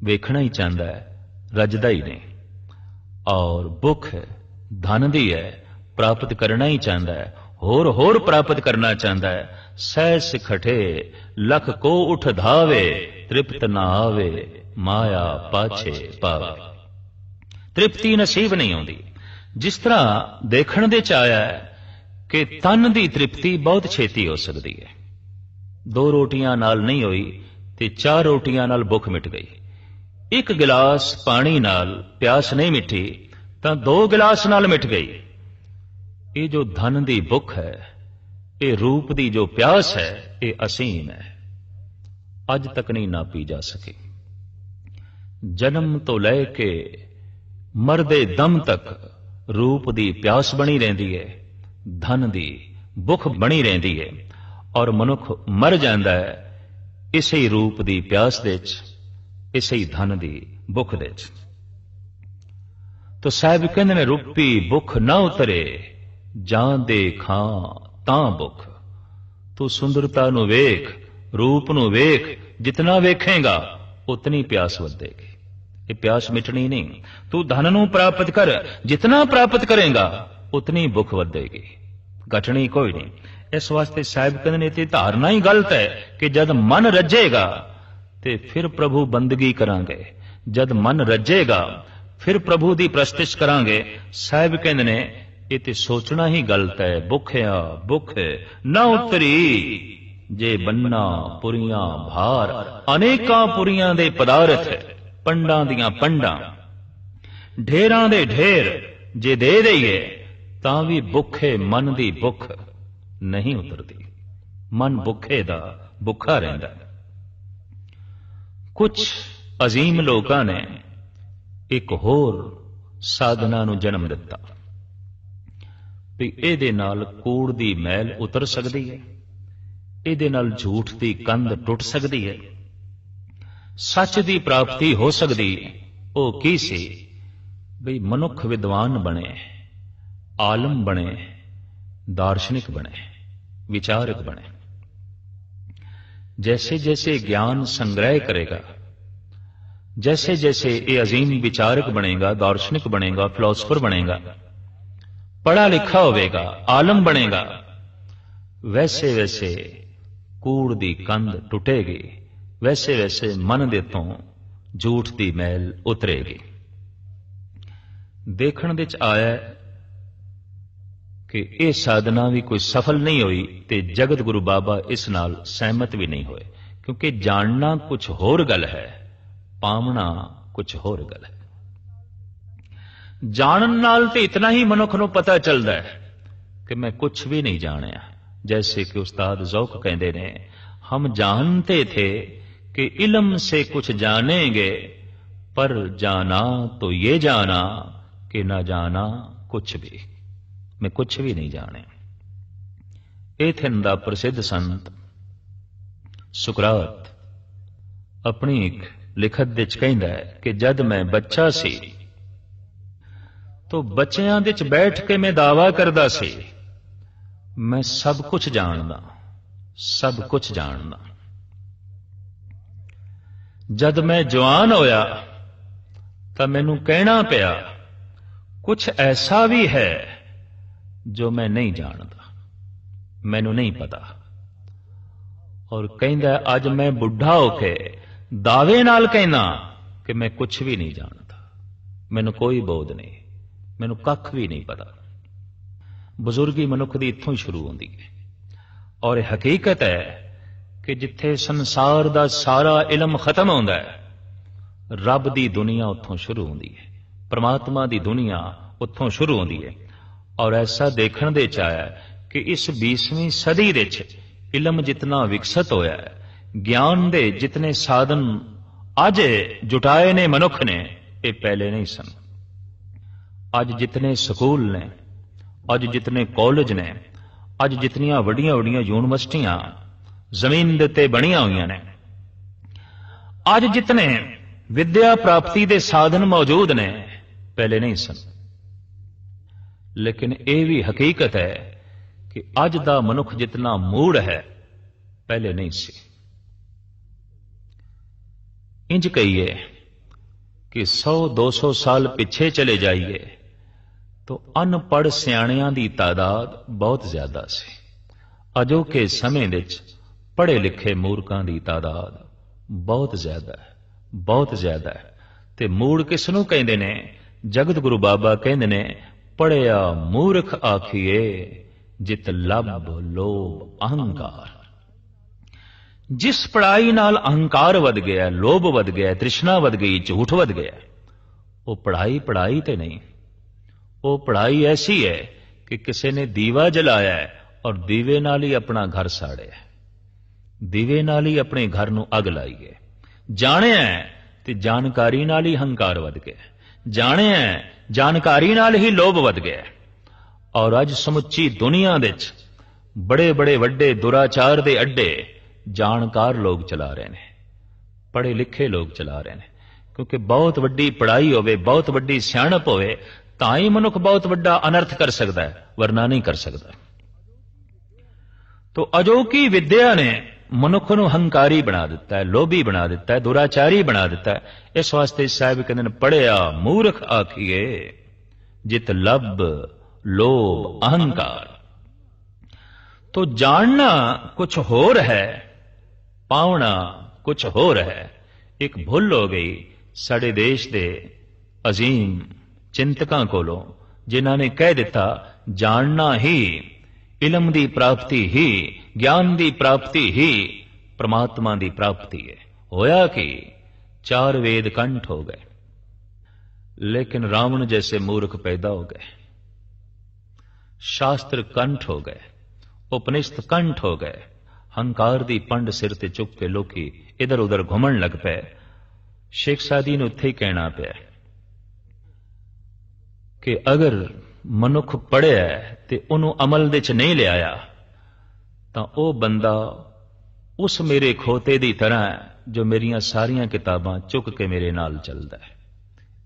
ਵੇਖਣਾ ਹੀ ਚਾਹੁੰਦਾ ਹੈ, ਰੱਜਦਾ ਹੀ ਨਹੀਂ। ਔਰ ਭੁੱਖ ਧਨ ਦੀ ਹੈ, ਪ੍ਰਾਪਤ ਕਰਨਾ ਹੀ ਚਾਹੁੰਦਾ ਹੈ, ਹੋਰ ਹੋਰ ਪ੍ਰਾਪਤ ਕਰਨਾ ਚਾਹੁੰਦਾ ਹੈ। ਸਹਿਸ ਖਟੇ ਲਖ ਕੋ ਉਠ ਧਾਵੇ, ਤ੍ਰਿਪਤ ਨਾ ਆਵੇ ਮਾਇਆ ਪਾਛੇ ਪਾਵੇ। ਤ੍ਰਿਪਤੀ ਨਸੀਬ ਨਹੀਂ ਆਉਂਦੀ। ਜਿਸ ਤਰ੍ਹਾਂ ਦੇਖਣ ਦੇ ਚ ਆਇਆ ਹੈ ਕਿ ਤਨ ਦੀ ਤ੍ਰਿਪਤੀ ਬਹੁਤ ਛੇਤੀ ਹੋ ਸਕਦੀ ਹੈ। 2 ਰੋਟੀਆਂ ਨਾਲ ਨਹੀਂ ਹੋਈ ਤੇ 4 ਰੋਟੀਆਂ ਨਾਲ ਭੁੱਖ ਮਿਟ ਗਈ। 1 ਗਿਲਾਸ ਪਾਣੀ ਨਾਲ ਪਿਆਸ ਨਹੀਂ ਮਿਟੀ ਤਾਂ 2 ਗਿਲਾਸ ਨਾਲ ਮਿਟ ਗਈ। ਇਹ ਜੋ ਧਨ ਦੀ ਭੁੱਖ ਹੈ, ਇਹ ਰੂਪ ਦੀ ਜੋ ਪਿਆਸ ਹੈ, ਇਹ ਅਸੀਮ ਹੈ, ਅੱਜ ਤੱਕ ਨਹੀਂ ਨਾਪੀ ਜਾ ਸਕੀ। ਜਨਮ ਤੋਂ ਲੈ ਕੇ ਮਰਦੇ ਦਮ ਤੱਕ ਰੂਪ ਦੀ ਪਿਆਸ ਬਣੀ ਰਹਿੰਦੀ ਹੈ, ਧਨ ਦੀ ਭੁੱਖ ਬਣੀ ਰਹਿੰਦੀ ਹੈ। ਔਰ ਮਨੁੱਖ ਮਰ ਜਾਂਦਾ ਹੈ ਇਸੇ ਰੂਪ ਦੀ ਪਿਆਸ ਦੇ ਚ, ਇਸੇ ਧਨ ਦੀ ਭੁੱਖ ਦੇ ਚ। ਤੋ ਸਾਹਿਬ ਕਹਿੰਦੇ ਨੇ, ਰੂਪੀ ਭੁੱਖ ਨਾ ਉਤਰੇ ਜਾਂ ਦੇ ਖਾਂ ਤਾਂ ਭੁੱਖ। ਤੂੰ ਸੁੰਦਰਤਾ ਨੂੰ ਵੇਖ, ਰੂਪ ਨੂੰ ਵੇਖ, ਜਿਤਨਾ ਵੇਖੇਗਾ ਉਤਨੀ ਪਿਆਸ ਵਧੇਗੀ। ਇਹ ਪਿਆਸ ਮਿਟਣੀ ਨਹੀਂ। ਤੂੰ ਧਨ ਨੂੰ ਪ੍ਰਾਪਤ ਕਰ, ਜਿਤਨਾ ਪ੍ਰਾਪਤ ਕਰੇਗਾ ਉਤਨੀ ਭੁੱਖ ਵਧੇਗੀ, ਘਟਣੀ ਕੋਈ ਨਹੀਂ। ਇਸ ਵਾਸਤੇ ਸਾਹਿਬ ਕਹਿੰਦੇ ਨੇ, ਤੇ ਧਾਰਨਾ ਹੀ ਗਲਤ ਹੈ ਕਿ ਜਦ ਮਨ ਰੱਜੇਗਾ ਤੇ ਫਿਰ ਪ੍ਰਭੂ ਬੰਦਗੀ ਕਰਾਂਗੇ, ਜਦ ਮਨ ਰੱਜੇਗਾ ਫਿਰ ਪ੍ਰਭੂ ਦੀ ਪ੍ਰਸਤਿਸ਼ ਕਰਾਂਗੇ। ਸਾਹਿਬ ਕਹਿੰਦੇ ਨੇ, ਇਹ ਤੇ ਸੋਚਣਾ ਹੀ ਗਲਤ ਹੈ। ਭੁੱਖਿਆ ਭੁੱਖ ਨਾ ਉਤਰੀ ਜੇ ਬੰਨਾ ਪੁਰੀਆਂ ਭਾਰ। ਅਨੇਕਾਂ ਪੁਰੀਆਂ ਦੇ ਪਦਾਰਥ, ਪੰਡਾਂ ਦੀਆਂ ਪੰਡਾਂ, ਢੇਰਾਂ ਦੇ ਢੇਰ ਜੇ ਦੇ ਦਈਏ ਤਾਂ ਵੀ ਭੁੱਖੇ ਮਨ ਦੀ ਭੁੱਖ ਨਹੀਂ ਉਤਰਦੀ। ਮਨ ਭੁੱਖੇ ਦਾ ਭੁੱਖਾ ਰਹਿੰਦਾ। ਕੁਝ ਅਜ਼ੀਮ ਲੋਕਾਂ ਨੇ ਇੱਕ ਹੋਰ ਸਾਧਨਾ ਨੂੰ ਜਨਮ ਦਿੱਤਾ ਵੀ ਇਹਦੇ ਨਾਲ ਕੂੜ ਦੀ ਮੈਲ ਉਤਰ ਸਕਦੀ ਹੈ, ਇਹਦੇ ਨਾਲ ਝੂਠ ਦੀ ਕੰਧ ਟੁੱਟ ਸਕਦੀ ਹੈ, ਸੱਚ ਦੀ ਪ੍ਰਾਪਤੀ ਹੋ ਸਕਦੀ। ਉਹ ਕੀ ਸੀ? ਬਈ ਮਨੁੱਖ ਵਿਦਵਾਨ ਬਣੇ, ਆਲਮ ਬਣੇ, ਦਾਰਸ਼ਨਿਕ ਬਣੇ, ਵਿਚਾਰਕ ਬਣੇ। जैसे जैसे ज्ञान संग्रह करेगा, जैसे जैसे ये अजीम विचारक बनेगा, दार्शनिक बनेगा, फिलोसफर बनेगा, पढ़ा लिखा होगा, आलम बनेगा, वैसे वैसे कूड़ दी कंध टुटेगी, वैसे वैसे मन दे तों झूठ दी मैल उतरेगी। देखण दे च आया कि यह साधना भी कोई सफल नहीं हुई ते जगत गुरु बाबा इस नाल सहमत भी नहीं होए, क्योंकि जानना कुछ होर गल है, पावना कुछ होर गल है। जानन नाल ते इतना ही मनुख नूं पता चलदा है कि मैं कुछ भी नहीं जानिया। जैसे कि उस्ताद ज़ौक कहते ने, हम जानते थे कि इल्म से कुछ जानेंगे, पर जाना तो ये जाना कि ना जाना कुछ भी, मैं कुछ भी नहीं जाने। एथेन दा प्रसिद्ध संत सुकरात अपनी एक लिखत विच कहंदा है कि जद मैं बच्चा सी तो बच्चियां विच बैठ के मैं दावा करदा सी, मैं सब कुछ जानदा, सब कुछ जानदा। जद मैं जवान होया तो मैनू कहना पिया कुछ ऐसा भी है जो मैं नहीं जानता, मैनू नहीं पता। और कहंदा अज मैं बुढ़ा होके दावे नाल कहना कि मैं कुछ भी नहीं जानता, मैनू कोई बोध नहीं, मैनू कख भी नहीं पता। बुजुर्गी मनुख दी इत्थों ही शुरू होंदी है। और हकीकत है कि जिथे संसार दा सारा इलम खत्म होंदा है, रब दी दुनिया उत्थों शुरू होंदी है, परमात्मा दी दुनिया उत्थों शुरू होंदी है। और ऐसा देखण दे च आया कि इस 20वीं सदी दे च इलम जितना विकसित होया है, ज्ञान दे जितने साधन अज जुटाए ने मनुख ने, ये पहले नहीं सन। अज जितने स्कूल ने, अज जितने कॉलेज ने, अज जितनियां वड्डियां वड्डियां यूनिवर्सिटियां जमीन दे उत्ते बणियां हुई ने, अज जितने विद्या प्राप्ति दे साधन मौजूद ने, पहले नहीं सन। लेकिन यह भी हकीकत है कि अज दा मनुख जितना मूड है, पहले नहीं सी। इंज कहिए कि 100-200 साल पीछे चले जाइए तो अनपढ़ सियाणियां दी तादाद बहुत ज्यादा सी। अजोके समय विच पढ़े लिखे मूर्खां दी तादाद बहुत ज्यादा है, बहुत ज्यादा है। ते मूड़ किसनूं कहंदे ने? जगत गुरु बाबा कहंदे ने, पढ़िया मूर्ख आखिए जित लब लोभ अहंकार। जिस पढ़ाई नाल अहंकार वध गया, लोभ वध गया, तृष्णा वध गई, झूठ वध गया, वो पढ़ाई पढ़ाई ते नहीं। वो पढ़ाई ऐसी है कि किसी ने दीवा जलाया है और दीवे नाल ही अपना घर साड़िया, दीवे नाल ही अपने घर नूं अग लाई है। जाणिया ते जानकारी नाल ही हंकार वध गया, जाणिया जानकारी नाल ही लोभ वध गया। और अज समुची दुनिया दे विच बड़े बड़े वड्डे दुराचार दे अड्डे जानकार लोग चला रहे हैं, पढ़े लिखे लोग चला रहे हैं। क्योंकि बहुत वड्डी पढ़ाई होवे, बहुत वड्डी सियाणप होवे, तां ही मनुख बहुत वड्डा अनर्थ कर सकता है, वरना नहीं कर सकता। तो अजोकी विद्या ने मनुख नूं हंकारी बना दिता है, लोभी बना दिता है, दुराचारी बना दिता है। इस वास्ते साहिब कहते हैं, पढ़िया मूर्ख आखिए जित लब लोभ अहंकार। तो जानना कुछ होर है, पावना कुछ होर है। एक भुल हो गई साडे देश दे अजीम चिंतकां कोलों, जिन्हां ने कह दिता जानना ही, इलम दी प्राप्ति ही, ज्ञान दी प्राप्ति ही परमात्मा दी प्राप्ति है। होया कि 4 वेद कंठ हो गए, लेकिन रावण जैसे मूर्ख पैदा हो गए। शास्त्र कंठ हो गए, उपनिषद कंठ हो गए। हंकार दी पंड सिर ते चुक के लोकी इधर उधर घुमन लग पे। शेख सादी ने उत्थे ही कहना पिया कि अगर मनुख पढ़िया ते उन्हों अमल दे च नहीं लियाया तां ओ बंदा उस मेरे खोते दी तरह है जो मेरियां सारियां किताबां चुक के मेरे नाल चलदा है।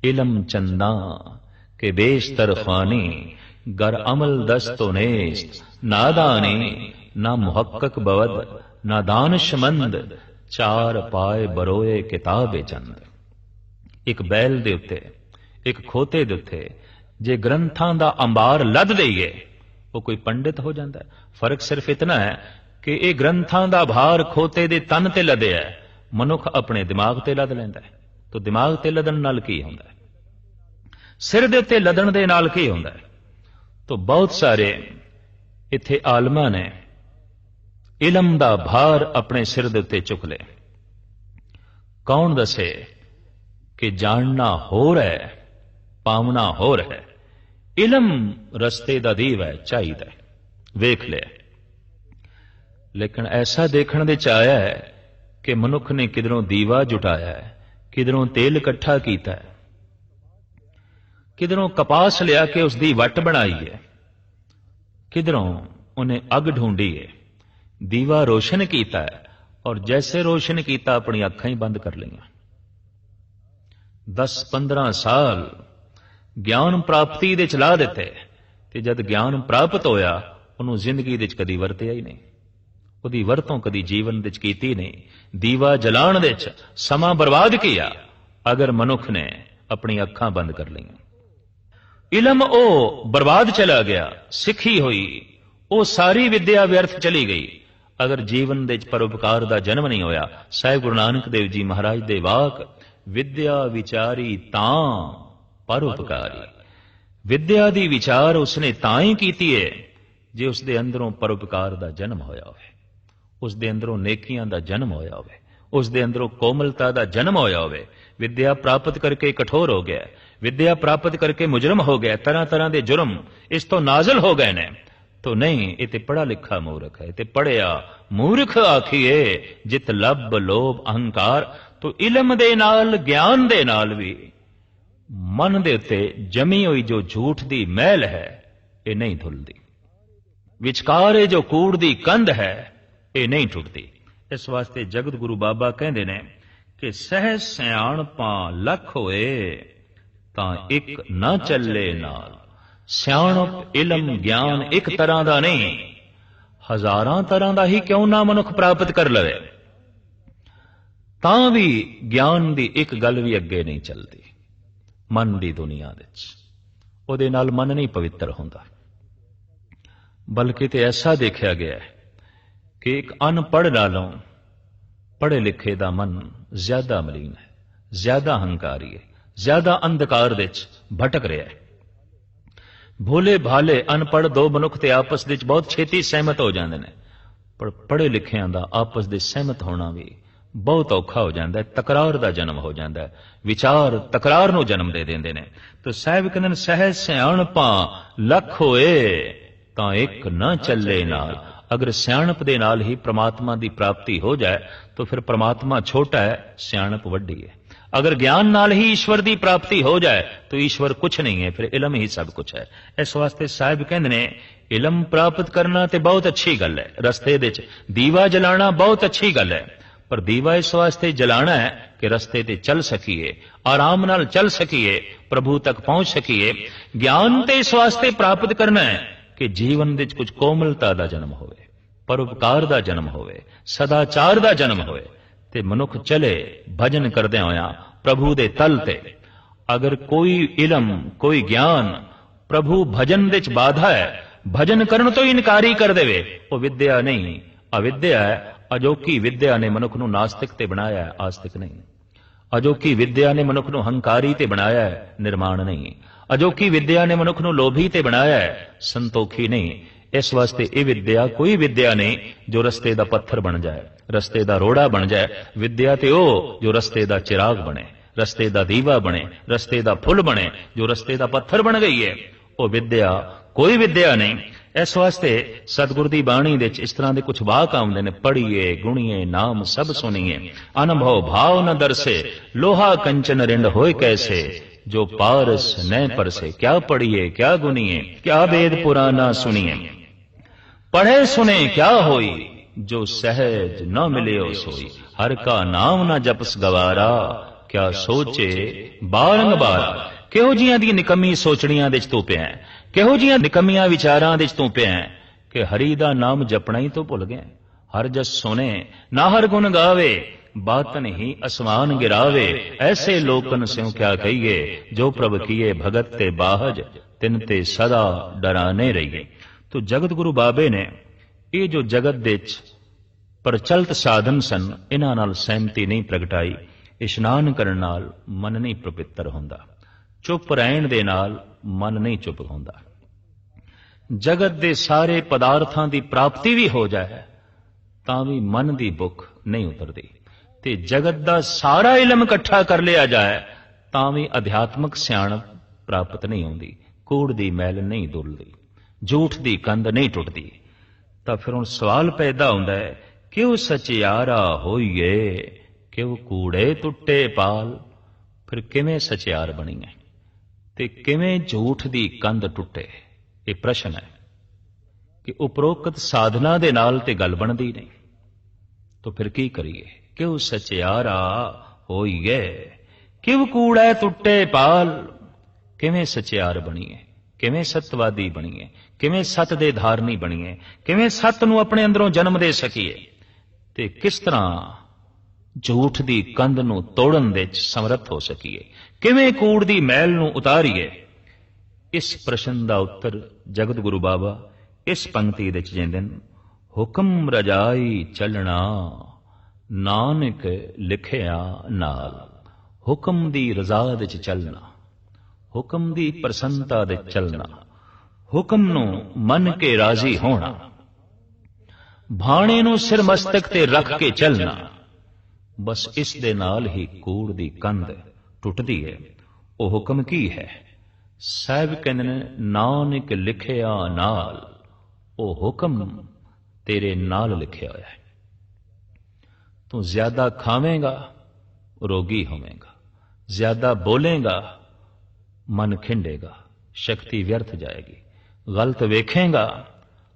इलम चंदा के बेशतर खानी गर अमल दस्तो नेस्त नादानी ना मुहक्कक बवद ना दानशमंद चार पाए बरोए किताबे चंद। एक बैल दे उत्ते एक खोते दे उत्ते जे ग्रंथां दा अंबार लद दईए वो कोई पंडित हो जाता है। फर्क सिर्फ इतना है कि ये ग्रंथां दा भार खोते दे तन ते लदे है, मनुख अपने दिमाग ते लद लैंदा है। तो दिमाग ते लदन नाल की हुंदा है, सिर दे उत्ते लदन दे नाल की हुंदा है। तो बहुत सारे इत्थे आलमां ने इलम दा भार अपने सिर दे उत्ते चुक ले। कौन दसे कि जानना होर है पावना होर है। इलम रस्ते दा दीव है, चाहिदा है, वेख ले। लेकिन ऐसा देखण दे च आया है कि मनुख ने किधरों दीवा जुटाया है, किधरों तेल इकट्ठा किया है, किधरों कपास लिया के उसकी वट बनाई है, किधरों उन्हें अग ढूंढी है, दीवा रोशन किया है और जैसे रोशन किया अपनी अखां ही बंद कर लिया। 10-15 साल ज्ञान प्राप्ति दे चला दिते ते जद ज्ञान प्राप्त होया उन्होंने जिंदगी दे कदी वरतिया ही नहीं, उहदी वरतों कदी जीवन दे कीती नहीं। दीवा जलाण दे समा बर्बाद किया अगर मनुख ने अपनी अखां बंद कर लिया। इलम ओ बर्बाद चला गया, सिखी हुई वो सारी विद्या व्यर्थ चली गई अगर जीवन दे परोपकार दा जन्म नहीं होया। साहिब गुरु नानक देव जी महाराज दे वाक, विद्या विचारी तां परोपकारी। विद्या दी विचार उसने तां ही कीती है जे उसदे अंदरों परोपकार दा जन्म होया होवे, उसदे अंदरों नेकियां दा जन्म होया होवे, उसदे अंदरों कोमलता दा जन्म होया होवे। विद्या प्राप्त करके कठोर हो गया, विद्या प्राप्त करके मुजरम हो गया, तरह तरह के जुर्म इस तो नाजल हो गए ने। तो नहीं, ये पढ़ा लिखा मूर्ख है, ते पढ़िया मूर्ख आखिए जित लब लोभ अहंकार। तो इलम दे नाल ज्ञान दे नाल भी मन दे उत्ते जमी हुई जो झूठ दी मैल है ये नहीं धुलदी, विचकारे जो कूड़ दी कंध है ये नहीं टुटदी। इस वास्ते जगत गुरु बाबा कहते ने कि सहज सियाणपां लख होए तां एक ना चले नाल। सियाणप इलम ज्ञान एक तरह का नहीं, हजारां तरह का ही क्यों ना मनुख प्राप्त कर लवे तां भी ज्ञान की एक गल भी अगे नहीं चलती। मन की दुनिया दे नाल मन नहीं पवित्र होंदा, बल्कि तो ऐसा देखा गया है कि एक अनपढ़ नालों पढ़े लिखे का मन ज्यादा मलीन है, ज्यादा हंकारी है, ज्यादा अंधकार दे भटक रहा है। भोले भाले अनपढ़ दो मनुख ते आपस दे बहुत छेती सहमत हो जाते हैं, पर पढ़े लिखिया का आपस दे सहमत होना भी बहुत औखा हो जाता है। तकरार का जन्म हो जाता है, विचार तकरार नूं जन्म दे देंदे ने। तो साहिब कहंदे सहज सियाणपां लख होए तां एक न चले नाल। अगर सियाणप दे नाल ही परमात्मा की प्राप्ति हो जाए तो फिर परमात्मा छोटा है, सियाणप वड्डी है। अगर ज्ञान नाल ही ईश्वर की प्राप्ति हो जाए तो ईश्वर कुछ नहीं है, फिर इलम ही सब कुछ है। इस वास्ते साहिब कहंदे ने इलम प्राप्त करना तो बहुत अच्छी गल है, रस्ते दे दीवा जलाना बहुत अच्छी गल है, पर दीवा इस वास्ते जलाना है कि रस्ते ते चल सकीए, आराम नाल चल सकीए, प्रभु तक पहुंच सकीए। ज्ञान ते इस वास्ते प्राप्त करना है कि जीवन दे कुछ कोमलता का जन्म होवे, परोपकार का जन्म होवे, सदाचार का जन्म होवे, ते मनुख चले भजन करदे होया प्रभु दे तल ते। अगर कोई इलम कोई ज्ञान प्रभु भजन दे बाधा है, भजन करन तो इनकारी कर देवे, वो विद्या नहीं, अविद्या है। अजोकी विद्या ने मनुख नूं नास्तिक ते बनाया है, आस्तिक नहीं। अजोकी विद्या ने मनुख नूं हंकारी ते बनाया है, निर्माण नहीं। अजोकी विद्या ने मनुख नूं लोभी ते बनाया है, संतोखी नहीं। इस वास्ते ये विद्या कोई विद्या नहीं जो रस्ते दा पत्थर बन जाए, रस्ते दा रोड़ा बन जाए। विद्या ते ओ जो रस्ते दा चिराग बने, रस्ते दा दीवा बने, रस्ते दा फुल बने। जो रस्ते दा पत्थर बन गई है वो विद्या कोई विद्या नहीं। इस वास्ते सतगुर दी बाणी दे इस तरह के कुछ वाक आउंदे ने, पढ़िए गुणिए नाम सब सुनिए, अनुभव भाव न दरसे, लोहा कंचन रिंड होए कैसे, जो पारस न परसे। क्या पढ़िए क्या गुनिए, क्या वेद पुराना सुनिए, पढ़े सुने क्या होई, जो सहज न मिले ओ सोई। हर का नाम न जपस गवारा, क्या सोचे बारंग बारा। किहो जिहां दी निकम्मी सोचणियां दे तू पिया, किहो जिहां निकम्मियां विचारां दे तू पिया कि हरि दा नाम जपना ही तो भुल गए। हर जस सुने ना हर गुण गावे, बातन ही आसमान गिरावे। ऐसे लोकन स्यों क्या कहिए, जो प्रभ किए भगत ते बाहज, तिन ते सदा डराने रहिए। तो जगत गुरु बाबे ने ये जो जगत दे प्रचलित साधन सन, इन्हां नाल सहमति नहीं प्रगटाई। इशनान करन नाल मन नहीं पवित्र हुंदा, चुप रहण दे नाल मन नहीं चुप हुंदा। जगत दे सारे पदार्थां दी प्राप्ति भी हो जाए तां भी मन दी भुख नहीं उतरदी, ते जगत दा सारा इलम इकट्ठा कर लिया जाए तां भी अध्यात्मक सियाणप प्राप्त नहीं होंदी, कूड़ दी मैल नहीं दुलदी, झूठ दी कंध नहीं टुटदी। तां फिर हुण सवाल पैदा हुंदा है, क्यों सचियारा होइए, क्यों कूड़े टुट्टे पाल। फिर किवें सचियार बणीए ते किवें झूठ दी कंध टुटे, ये प्रश्न है कि उपरोक्त साधना दे नाल ते गल बनदी नहीं। तो फिर की करिए, क्यों सचियारा होइए, क्यों कूड़े टुट्टे पाल। किवें सचियार बणीए, किवें सतवादी बणीए, किवें सत दे धारनी बणीए, किवें सत नूं अपने अंदरों जन्म दे सकीए, ते किस तरह झूठ दी कंध नूं तोड़न दे समर्थ हो सकीए, किवें कूड़ दी मैल नूं उतारीए। इस प्रश्न दा उत्तर जगत गुरु बाबा इस पंक्ति दे च देंदे ने, हुक्म रजाई चलना नानक लिखिया नाल। हुक्म दी रजा दे च चलना, हुक्म दी प्रसन्नता दे चलना, हुक्म नूं मन के राजी होना, भाणे नूं सिर मस्तक ते रख के चलना। बस इस दे नाल ही कूड़ दी कंध टुटदी है। वो हुक्म की है? साहिब कहंदे ने, नानक लिखिया नाल। वो हुक्म तेरे नाल लिखिया होया है। तू ज्यादा खावेंगा रोगी होवेंगा, ज्यादा बोलेगा मन खिंडेगा, शक्ति व्यर्थ जाएगी। गलत वेखेगा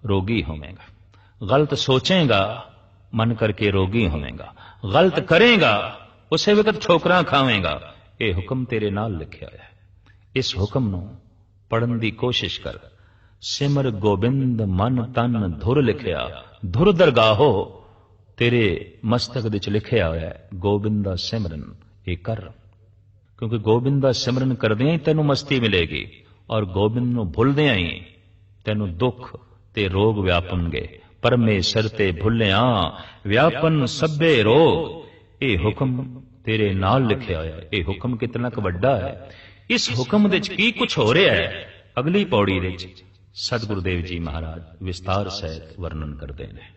रोगी होवेंगा, गलत सोचेगा मन करके रोगी होवेंगा, गलत करेगा उसे वक्त ठोकरां खावेगा। ये हुक्म तेरे नाल लिखिया है। इस हुक्म नूं पढ़न दी कोशिश कर। सिमर गोबिंद मन तन धुर लिखिया, धुर दरगाहो तेरे मस्तक विच लिखिया होया है। गोबिंद दा सिमरन ये कर, क्योंकि गोबिंद दा सिमरन करदियां ही तैनूं मस्ती मिलेगी, और गोबिंद नूं भुलदियां ही तैनूं दुख ते रोग व्यापणगे। परमेसर ते भुलिया व्यापन सभे रोग। ये हुक्म तेरे नाल लिखिया होया है। ये हुक्म कितना क वड्डा है। इस हुक्म दे की कुछ हो रहा है, अगली पौड़ी दे सतगुरुदेव जी महाराज विस्तार सहित वर्णन करते हैं।